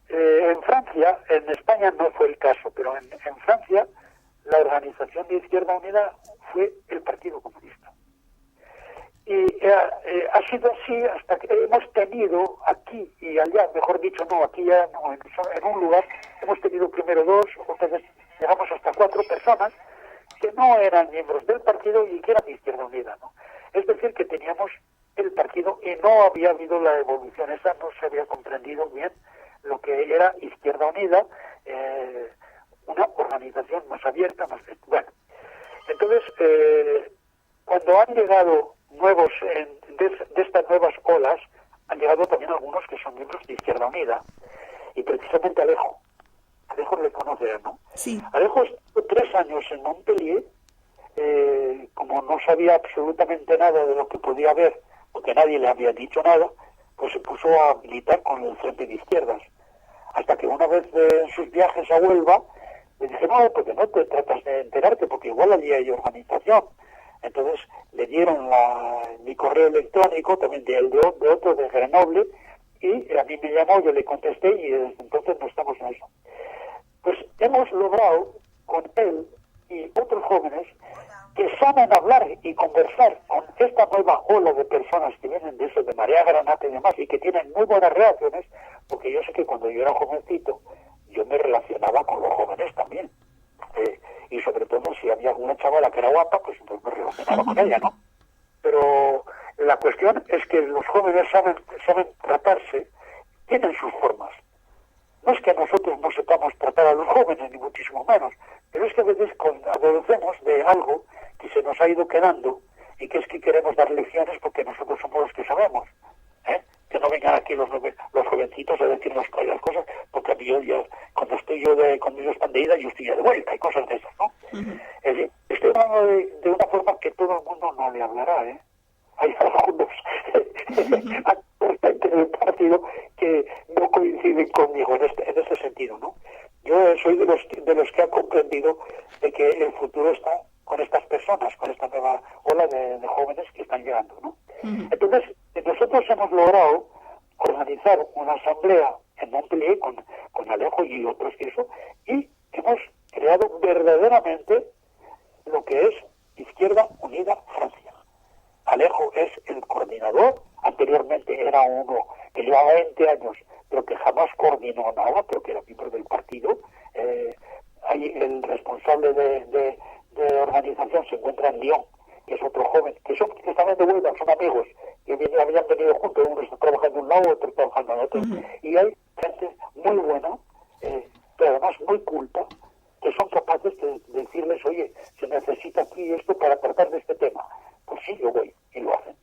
en Francia, en España no fue el caso, pero en Francia la organización de Izquierda Unida fue el Partido Comunista. Y ha sido así hasta que hemos tenido aquí y allá, mejor dicho, aquí ya no, en un lugar, hemos tenido primero 2, entonces llegamos hasta 4 personas que no eran miembros del partido y que eran de Izquierda Unida, ¿no? Es decir, que teníamos el partido y no había habido la evolución esa, no se había comprendido bien lo que era Izquierda Unida, una organización más abierta, más... Bueno, entonces, cuando han llegado nuevos, de estas nuevas olas, han llegado también algunos que son miembros de Izquierda Unida, y precisamente Alejo le conoce, ¿no? Sí. Alejo estuvo 3 años en Montpellier, como no sabía absolutamente nada de lo que podía haber, porque nadie le había dicho nada, pues se puso a militar con el Frente de Izquierdas. Hasta que una vez en sus viajes a Huelva, le dije, no, porque no te tratas de enterarte, porque igual allí hay organización. Entonces le dieron mi correo electrónico, también de otro, de Grenoble, y a mí me llamó, yo le contesté, y desde entonces no estamos en eso. Pues hemos logrado con él y otros jóvenes que saben hablar y conversar con esta nueva ola de personas que vienen de eso, de Marea Granata y demás, y que tienen muy buenas reacciones, porque yo sé que cuando yo era jovencito, yo me relacionaba con los jóvenes también. Y sobre todo si había alguna chavala que era guapa, pues entonces me relacionaba con ella, ¿no? Pero la cuestión es que los jóvenes saben tratarse, tienen sus formas. No es que nosotros no sepamos tratar a los jóvenes, ni muchísimo menos, pero es que a veces adolecemos de algo que se nos ha ido quedando, y que es que queremos dar lecciones porque nosotros somos los que sabemos. Que no vengan aquí los jovencitos a decirnos las cosas, porque a mí cuando ellos están de ida, yo estoy ya de vuelta, y cosas de esas, ¿no? Es decir, estoy hablando de una forma que todo el mundo no le hablará, Hay algunos en el partido que no coinciden conmigo en este sentido, ¿no? Yo soy de los que ha comprendido de que el futuro está con estas personas, con esta nueva ola de jóvenes que están llegando, ¿no? Entonces, nosotros hemos logrado organizar una asamblea en Montpellier con Alejo y otros que eso, y hemos creado verdaderamente lo que es Izquierda Unida Francia. Alejo es el coordinador, anteriormente era uno que llevaba 20 años, pero que jamás coordinó nada, pero que era miembro del partido. Hay el responsable de organización se encuentra en Lyon, que es otro joven, que están de vuelta, son amigos, que habían venido juntos, uno está trabajando de un lado, otro trabajando en otro, y hay gente muy buena, pero además muy culta, que son capaces de decirles, oye, se necesita aquí esto para tratar de este tema. Pues sí, yo voy, y lo hacen.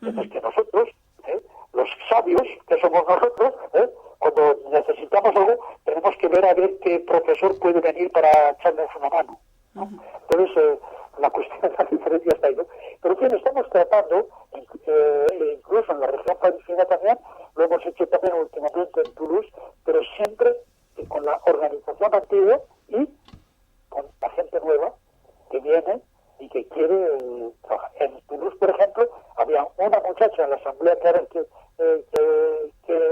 Entonces que nosotros, los sabios que somos nosotros, cuando necesitamos algo, tenemos que ver a ver puede venir para echarles una mano, ¿no? Entonces, la cuestión de la diferencia está ahí, ¿no? Pero en fin, estamos tratando, incluso en la región parisina también, lo hemos hecho también últimamente en Toulouse, pero siempre con la organización antigua y con la gente nueva que viene y que quiere trabajar. En Toulouse, por ejemplo, había una muchacha en la asamblea que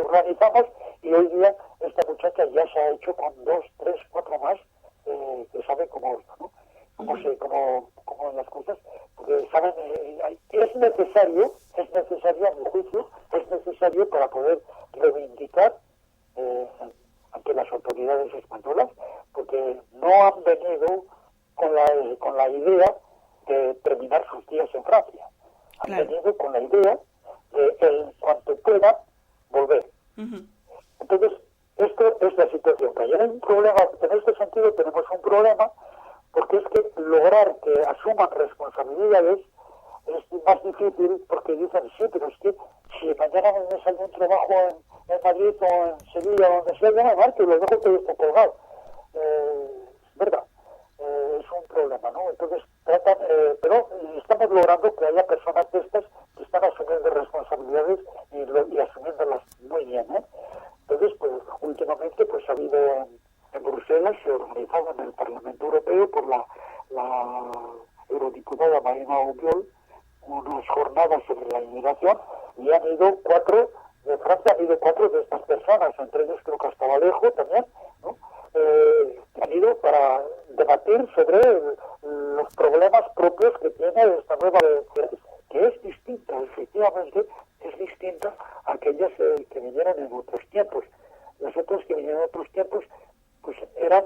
organizamos, y hoy día esta muchacha ya se ha hecho con 2, 3, 4 más que saben cómo, ¿no? Cómo las cosas, porque saben, es necesario, a mi juicio, es necesario para poder reivindicar ante las autoridades españolas, porque no han venido con la idea de terminar sus días en Francia. Han venido con la idea de, en cuanto puedan, volver. Entonces, esto es la situación que hay. Hay un problema, en este sentido tenemos un problema, porque es que lograr que asuman responsabilidades es más difícil, porque dicen, sí, pero es que si mañana me sale un trabajo en Madrid o en Sevilla o donde sea, yo me marco y lo dejo todo esto colgado. ¿Verdad? Es un problema, ¿no? Entonces, pero estamos logrando que haya personas de estas que están asumiendo responsabilidades y asumiéndolas muy bien, ¿eh? Entonces, pues, últimamente, pues ha habido en Bruselas, se organizado en el Parlamento Europeo por la eurodiputada Marina Albiol unas jornadas sobre la inmigración, y han ido 4 de Francia, han ido 4 de estas personas, entre ellos creo que hasta Vallejo también, ¿no? Han ido para debatir sobre los problemas propios que tiene esta nueva que es distinta, efectivamente, es distinta a aquellas que vinieron en otros tiempos. Las otras que vinieron en otros tiempos, pues eran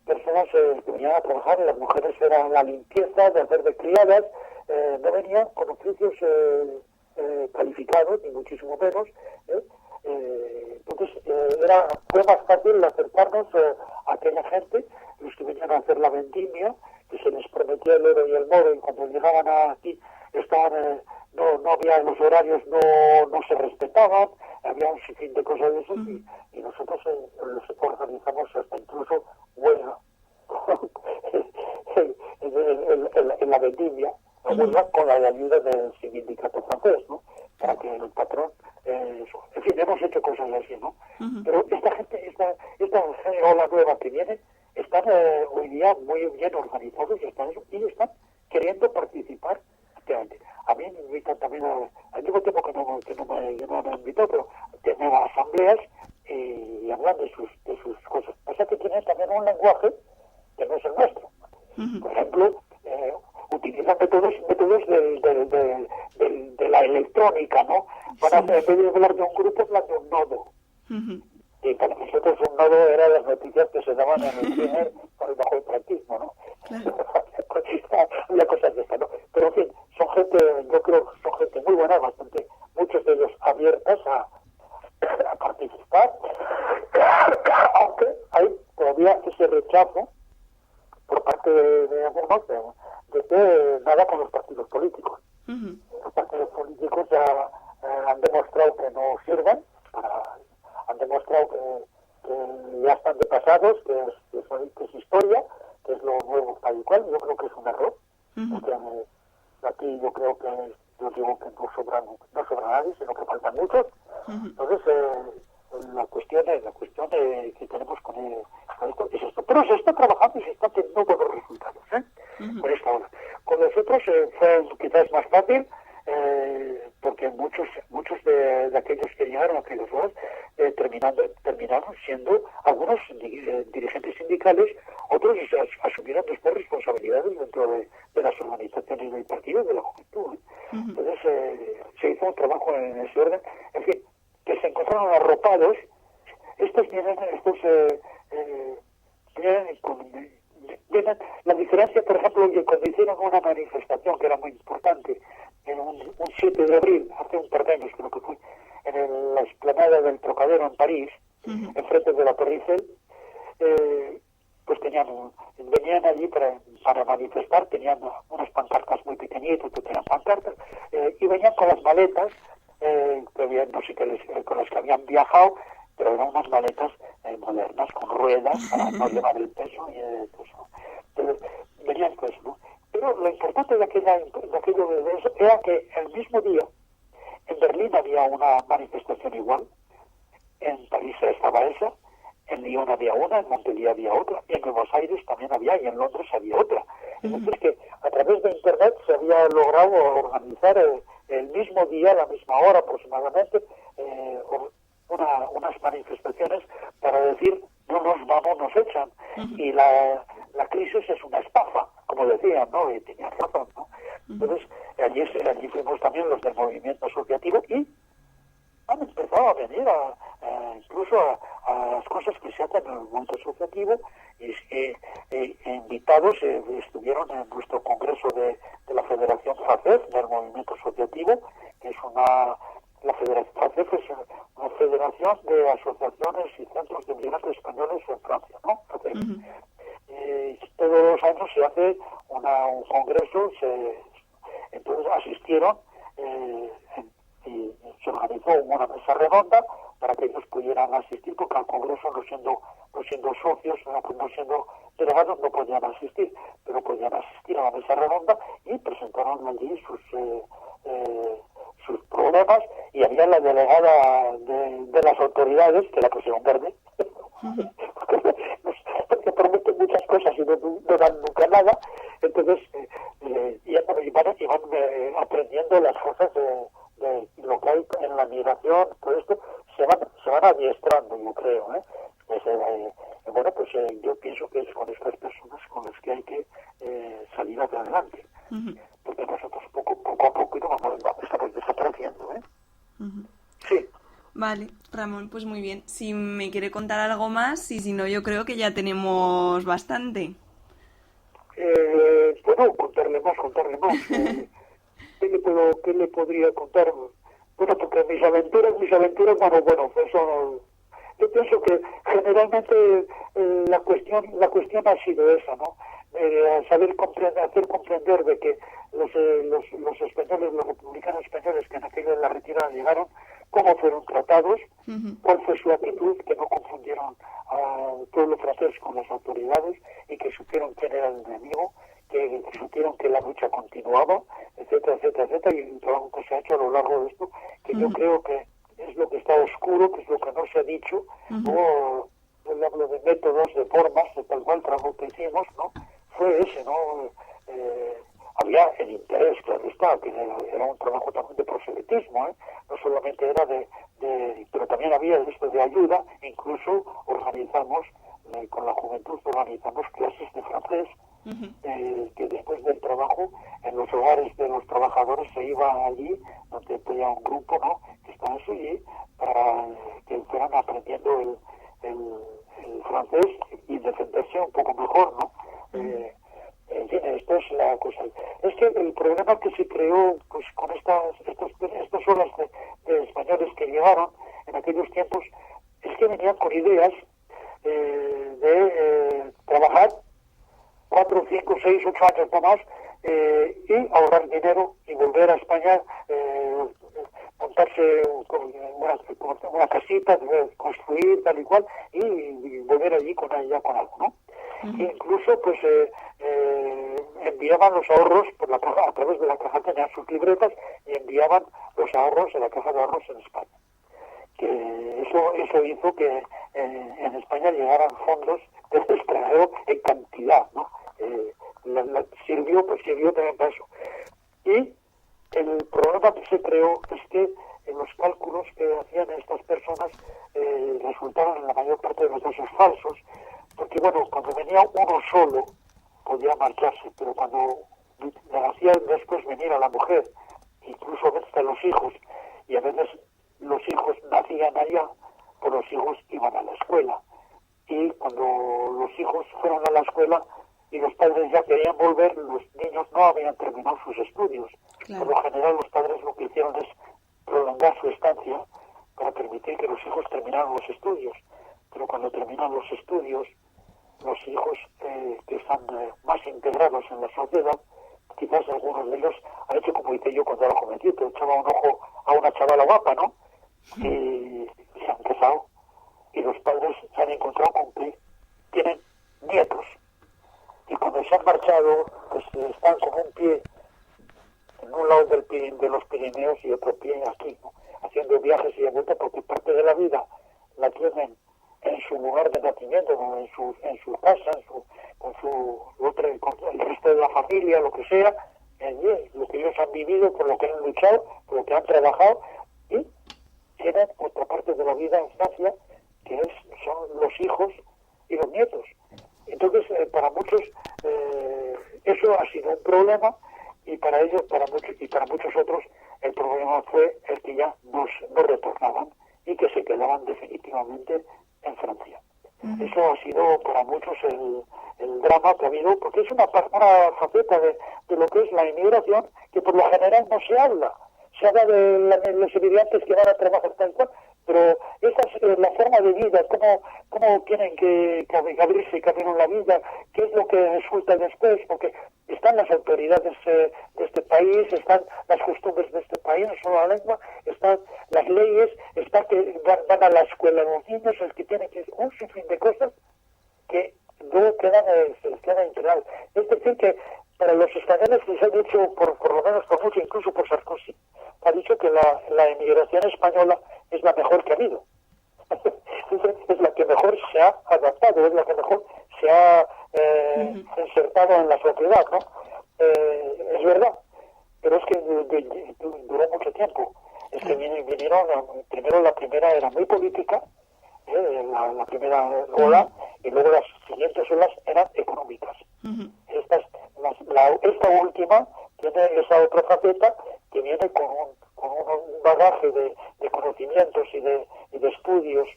personas que venían a trabajar, y las mujeres eran la limpieza, de hacer de criadas, no venían con oficios calificados, ni muchísimo menos. Entonces fue más fácil acercarnos a aquella gente, los que venían a hacer la vendimia, que se les prometía el oro y el moro, y cuando llegaban aquí estaban, no había los horarios, no se respetaban, había un sinfín de cosas de eso, y nosotros los organizamos hasta incluso huelga en la vendimia, con la ayuda del sindicato francés, ¿no? Para que el patrón, en fin, hemos hecho cosas así, ¿no? Pero esta gente, esta ola nueva que viene, están hoy día muy bien organizados y están queriendo participar activamente. A mí me invitan también al mismo tiempo que no me invitó, pero tienen asambleas y hablan de sus cosas. Pasa que tienen también un lenguaje que no es el nuestro. Por ejemplo, utilizan métodos de la electrónica, ¿no? Para en vez de hablar de un grupo, hablan de un nodo. Y para nosotros un nodo era las noticias que se daban en el cine bajo el franquismo, ¿no? Había cosas de esta, ¿no? Pero en fin, son gente, yo creo que son gente muy buena, bastante, muchos de ellos abiertas a participar, aunque hay todavía ese rechazo por parte de algunos de que nada con los partidos políticos. Los partidos políticos ya han demostrado que no sirven, han demostrado que ya están desfasados, que es historia, que es lo nuevo tal y cual. Yo creo que es un error. Porque aquí yo creo que yo digo que no sobra nadie, sino que faltan muchos. Entonces la cuestión que tenemos con esto es esto. Pero se está trabajando y se está teniendo buenos resultados, con esta ola. Con los otros fue quizás más fácil, porque muchos de aquellos que llegaron a aquellos horas terminaron siendo algunos dirigentes sindicales, otros asumieron después responsabilidades dentro de las organizaciones del partido y de la juventud. Entonces se hizo un trabajo en ese orden. En fin, que se encontraron arropados. Estos vienen la diferencia, por ejemplo, que cuando hicieron una manifestación que era muy importante, en un 7 de abril, hace un par de años creo que fue, en la explanada del Trocadero en París, enfrente de la Torre Eiffel, pues venían allí para manifestar, tenían unas pancartas muy pequeñitas, que eran pancartas, y venían con las maletas, no sé con las que habían viajado, pero eran unas maletas modernas, con ruedas, para no llevar el peso. Entonces, venían pues, ¿no? Pero lo importante de aquello de eso era que el mismo día en Berlín había una manifestación igual, en París estaba esa, en Lyon había una, en Montpellier había otra, y en Buenos Aires también había, y en Londres había otra. Es decir, que a través de Internet se había logrado organizar el mismo día, a la misma hora aproximadamente, unas manifestaciones para decir, no nos vamos, nos echan. Y la crisis es una estafa, como decían, ¿no? Y tenían razón, ¿no? Entonces, allí fuimos también los del movimiento asociativo y han empezado a venir incluso a las cosas que se hacen en el movimiento asociativo y invitados estuvieron en nuestro congreso de la Federación FACEF, del movimiento asociativo, que es la Federación FACEF es una federación de asociaciones y centros de migrantes españoles en Francia, ¿no? FACEF. Todos los años se hace un congreso, entonces asistieron y se organizó una mesa redonda para que ellos pudieran asistir, porque al Congreso, no siendo socios, no siendo delegados, no podían asistir, pero podían asistir a la mesa redonda y presentaron allí sus problemas, y había la delegada de las autoridades, que la pusieron verde, porque prometen muchas cosas y no dan nunca nada. Entonces iban aprendiendo las cosas de lo que hay en la migración, todo esto se van adiestrando, yo creo, bueno, pues yo pienso que es con estas personas con las que hay que salir hacia adelante, porque nosotros poco a poco estamos desapareciendo, Sí. Vale, Ramón, pues muy bien. Si me quiere contar algo más, y si no, yo creo que ya tenemos bastante. Bueno, contarle más. ¿Qué le podría contar? Bueno, porque mis aventuras, bueno, eso, yo pienso que generalmente la cuestión ha sido esa, ¿no? Hacer comprender de que los españoles, los republicanos españoles que en la retirada llegaron, cómo fueron tratados, cuál fue su actitud, que no confundieron al pueblo francés con las autoridades y que supieron quién era el enemigo, que supieron que la lucha continuaba, etcétera, y el trabajo que se ha hecho a lo largo de esto, que yo creo que es lo que está oscuro, que es lo que no se ha dicho, o yo hablo de métodos, de formas, de tal cual trabajo que hicimos, ¿no? Fue ese, ¿no? Había el interés, claro está, que era un trabajo también de proselitismo, no solamente era pero también había esto de ayuda, incluso organizamos, con la juventud organizamos clases de francés, que después del trabajo en los hogares de los trabajadores se iba allí, donde había un grupo, ¿no?, que estaba allí para que fueran aprendiendo el francés y defenderse un poco mejor, ¿no? En fin, esto es la cosa. Es que el problema que se creó pues con estas olas de españoles que llegaron en aquellos tiempos es que venían con ideas de trabajar 4, 5, 6, 8 años no más y ahorrar dinero y volver a España, montarse una casita, construir tal y cual y volver allí con algo, ¿no? Incluso pues enviaban los ahorros por la caja, a través de la caja tenían sus libretas y enviaban los ahorros en la caja de ahorros en España. Que eso hizo que en España llegaran fondos desde el extranjero en cantidad, ¿no? Sirvió también para eso. Y el problema que se creó es que los cálculos que hacían estas personas resultaron en la mayor parte de los casos falsos, porque bueno, cuando venía uno solo podía marcharse, pero cuando hacían después venir a la mujer, incluso a veces a los hijos, y a veces los hijos nacían allá, pues los hijos iban a la escuela. Y cuando los hijos fueron a la escuela y los padres ya querían volver, los niños no habían terminado sus estudios. Claro. Por lo general los padres lo que hicieron es prolongar su estancia para permitir que los hijos terminaran los estudios. Pero cuando terminan los estudios, los hijos que están más integrados en la sociedad, quizás algunos de ellos han hecho como hice yo cuando era jovencito, echaba un ojo a una chavala guapa, ¿no? Y se han casado y los padres se han encontrado con que tienen nietos. Y cuando se han marchado, pues están con un pie en un lado de los Pirineos y otro pie aquí, ¿no? Haciendo viajes y de vuelta, porque parte de la vida la tienen en su lugar de nacimiento, ¿no? en su casa, con el resto de la familia, lo que sea, lo que ellos han vivido, por lo que han luchado, por lo que han trabajado, y tienen otra parte de la vida en Francia, que son los hijos y los nietos. Entonces, para muchos, eso ha sido un problema, y para ellos, para muchos otros, el problema fue el que ya no retornaban y que se quedaban definitivamente en Francia. Eso ha sido para muchos el drama que ha habido, porque es una faceta de lo que es la inmigración que por lo general no se habla. Se habla de los inmigrantes que van a trabajar tal cual, pero esa es la forma de vida, cómo tienen que abrirse camino en la vida, qué es lo que resulta después, porque están las autoridades de este país, están las costumbres de este país, no solo la lengua, están las leyes, está que van a la escuela los niños, es que tienen que un sinfín de cosas que luego se les quedan integradas. Es decir, que para los españoles les ha dicho, por lo menos por mucho, incluso por Sarkozy, ha dicho que la emigración española es la mejor que ha habido. Es la que mejor se ha adaptado, es la que mejor se ha insertado en la sociedad, ¿no? Es verdad, pero es que duró mucho tiempo. Es que vinieron, primero la primera era muy política, la primera ola, y luego las siguientes olas eran económicas. Esta última tiene esa otra faceta que viene con un bagaje de conocimientos y de estudios,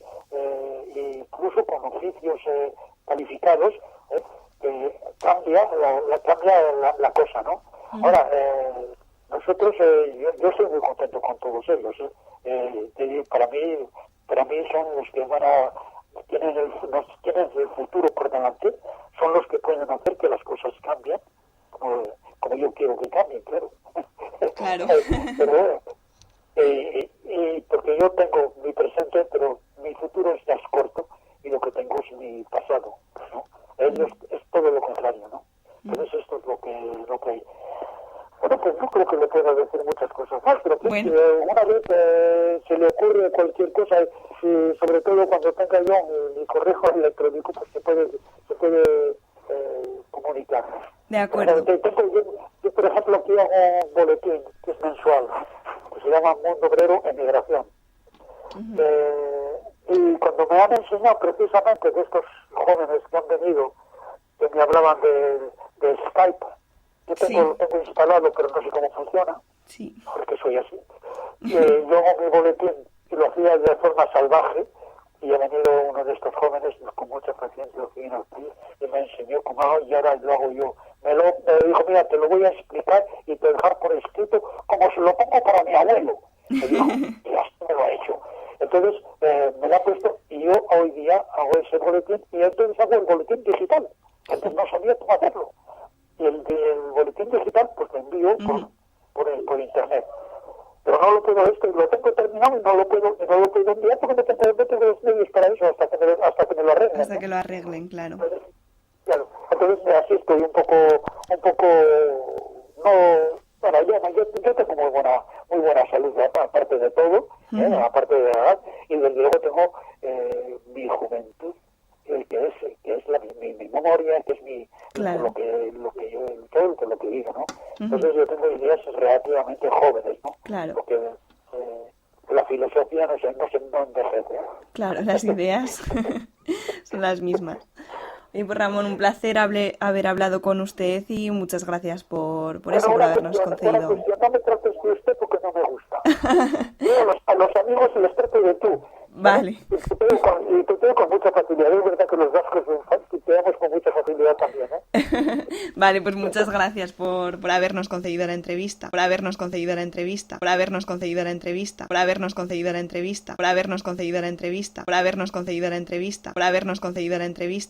incluso con oficios calificados, que cambia la cosa, ¿no? Ahora, nosotros, yo estoy muy contento con todos ellos. Para mí son los que tienen el futuro por delante, son los que pueden hacer que las cosas cambien, como yo quiero que cambien, claro. Claro. Pero y porque yo tengo mi presente, pero mi futuro es más corto, y lo que tengo es mi pasado, ¿no? Ellos es todo lo contrario, ¿no? Entonces esto es lo que hay. Bueno, pues no creo que le pueda decir muchas cosas más, pero que si una vez se le ocurre cualquier cosa, sobre todo cuando tenga yo mi correo electrónico, pues se puede comunicar. De acuerdo. Yo, por ejemplo, aquí hago un boletín que es mensual, que se llama Mundo Obrero Emigración. Y cuando me han enseñado precisamente de estos jóvenes que han venido, que me hablaban de Skype, yo lo tengo instalado, pero no sé cómo funciona, porque soy así. Yo hago mi boletín y lo hacía de forma salvaje, y ha venido uno de estos jóvenes con mucha paciencia y me enseñó cómo hago, y ahora lo hago yo. Me dijo, mira, te lo voy a explicar y te dejar por escrito como se lo pongo para mi abuelo. Me dijo, ya me lo ha hecho. Entonces me lo ha puesto, y yo hoy día hago ese boletín, y entonces hago el boletín digital. Antes no sabía cómo hacerlo. Y el boletín digital pues lo envío por internet. Pero no lo puedo lo tengo terminado y no lo puedo enviar porque no tengo los medios para eso hasta que me lo arreglen. Hasta que lo arreglen, claro. Entonces así estoy un poco no, bueno, yo tengo muy buena salud, aparte de todo, aparte de la edad, y desde luego tengo mi juventud, que es mi memoria, que es lo que yo todo lo que digo, ¿no? Entonces yo tengo ideas relativamente jóvenes, ¿no? Claro. Porque la filosofía no envejece. Claro, las ideas son las mismas. Y pues Ramón, un placer haber hablado con usted, y muchas gracias por eso, por habernos concedido. No me trates de usted porque no me gusta. Yo a los amigos les trato de tú. Vale. Y te tengo con mucha facilidad. Es verdad que los vascos te damos con mucha facilidad también, ¿eh? Vale, pues muchas gracias por habernos concedido la entrevista, por habernos concedido la entrevista, por habernos concedido la entrevista, por habernos concedido la entrevista, por habernos concedido la entrevista, por habernos concedido la entrevista, por habernos concedido la entrevista.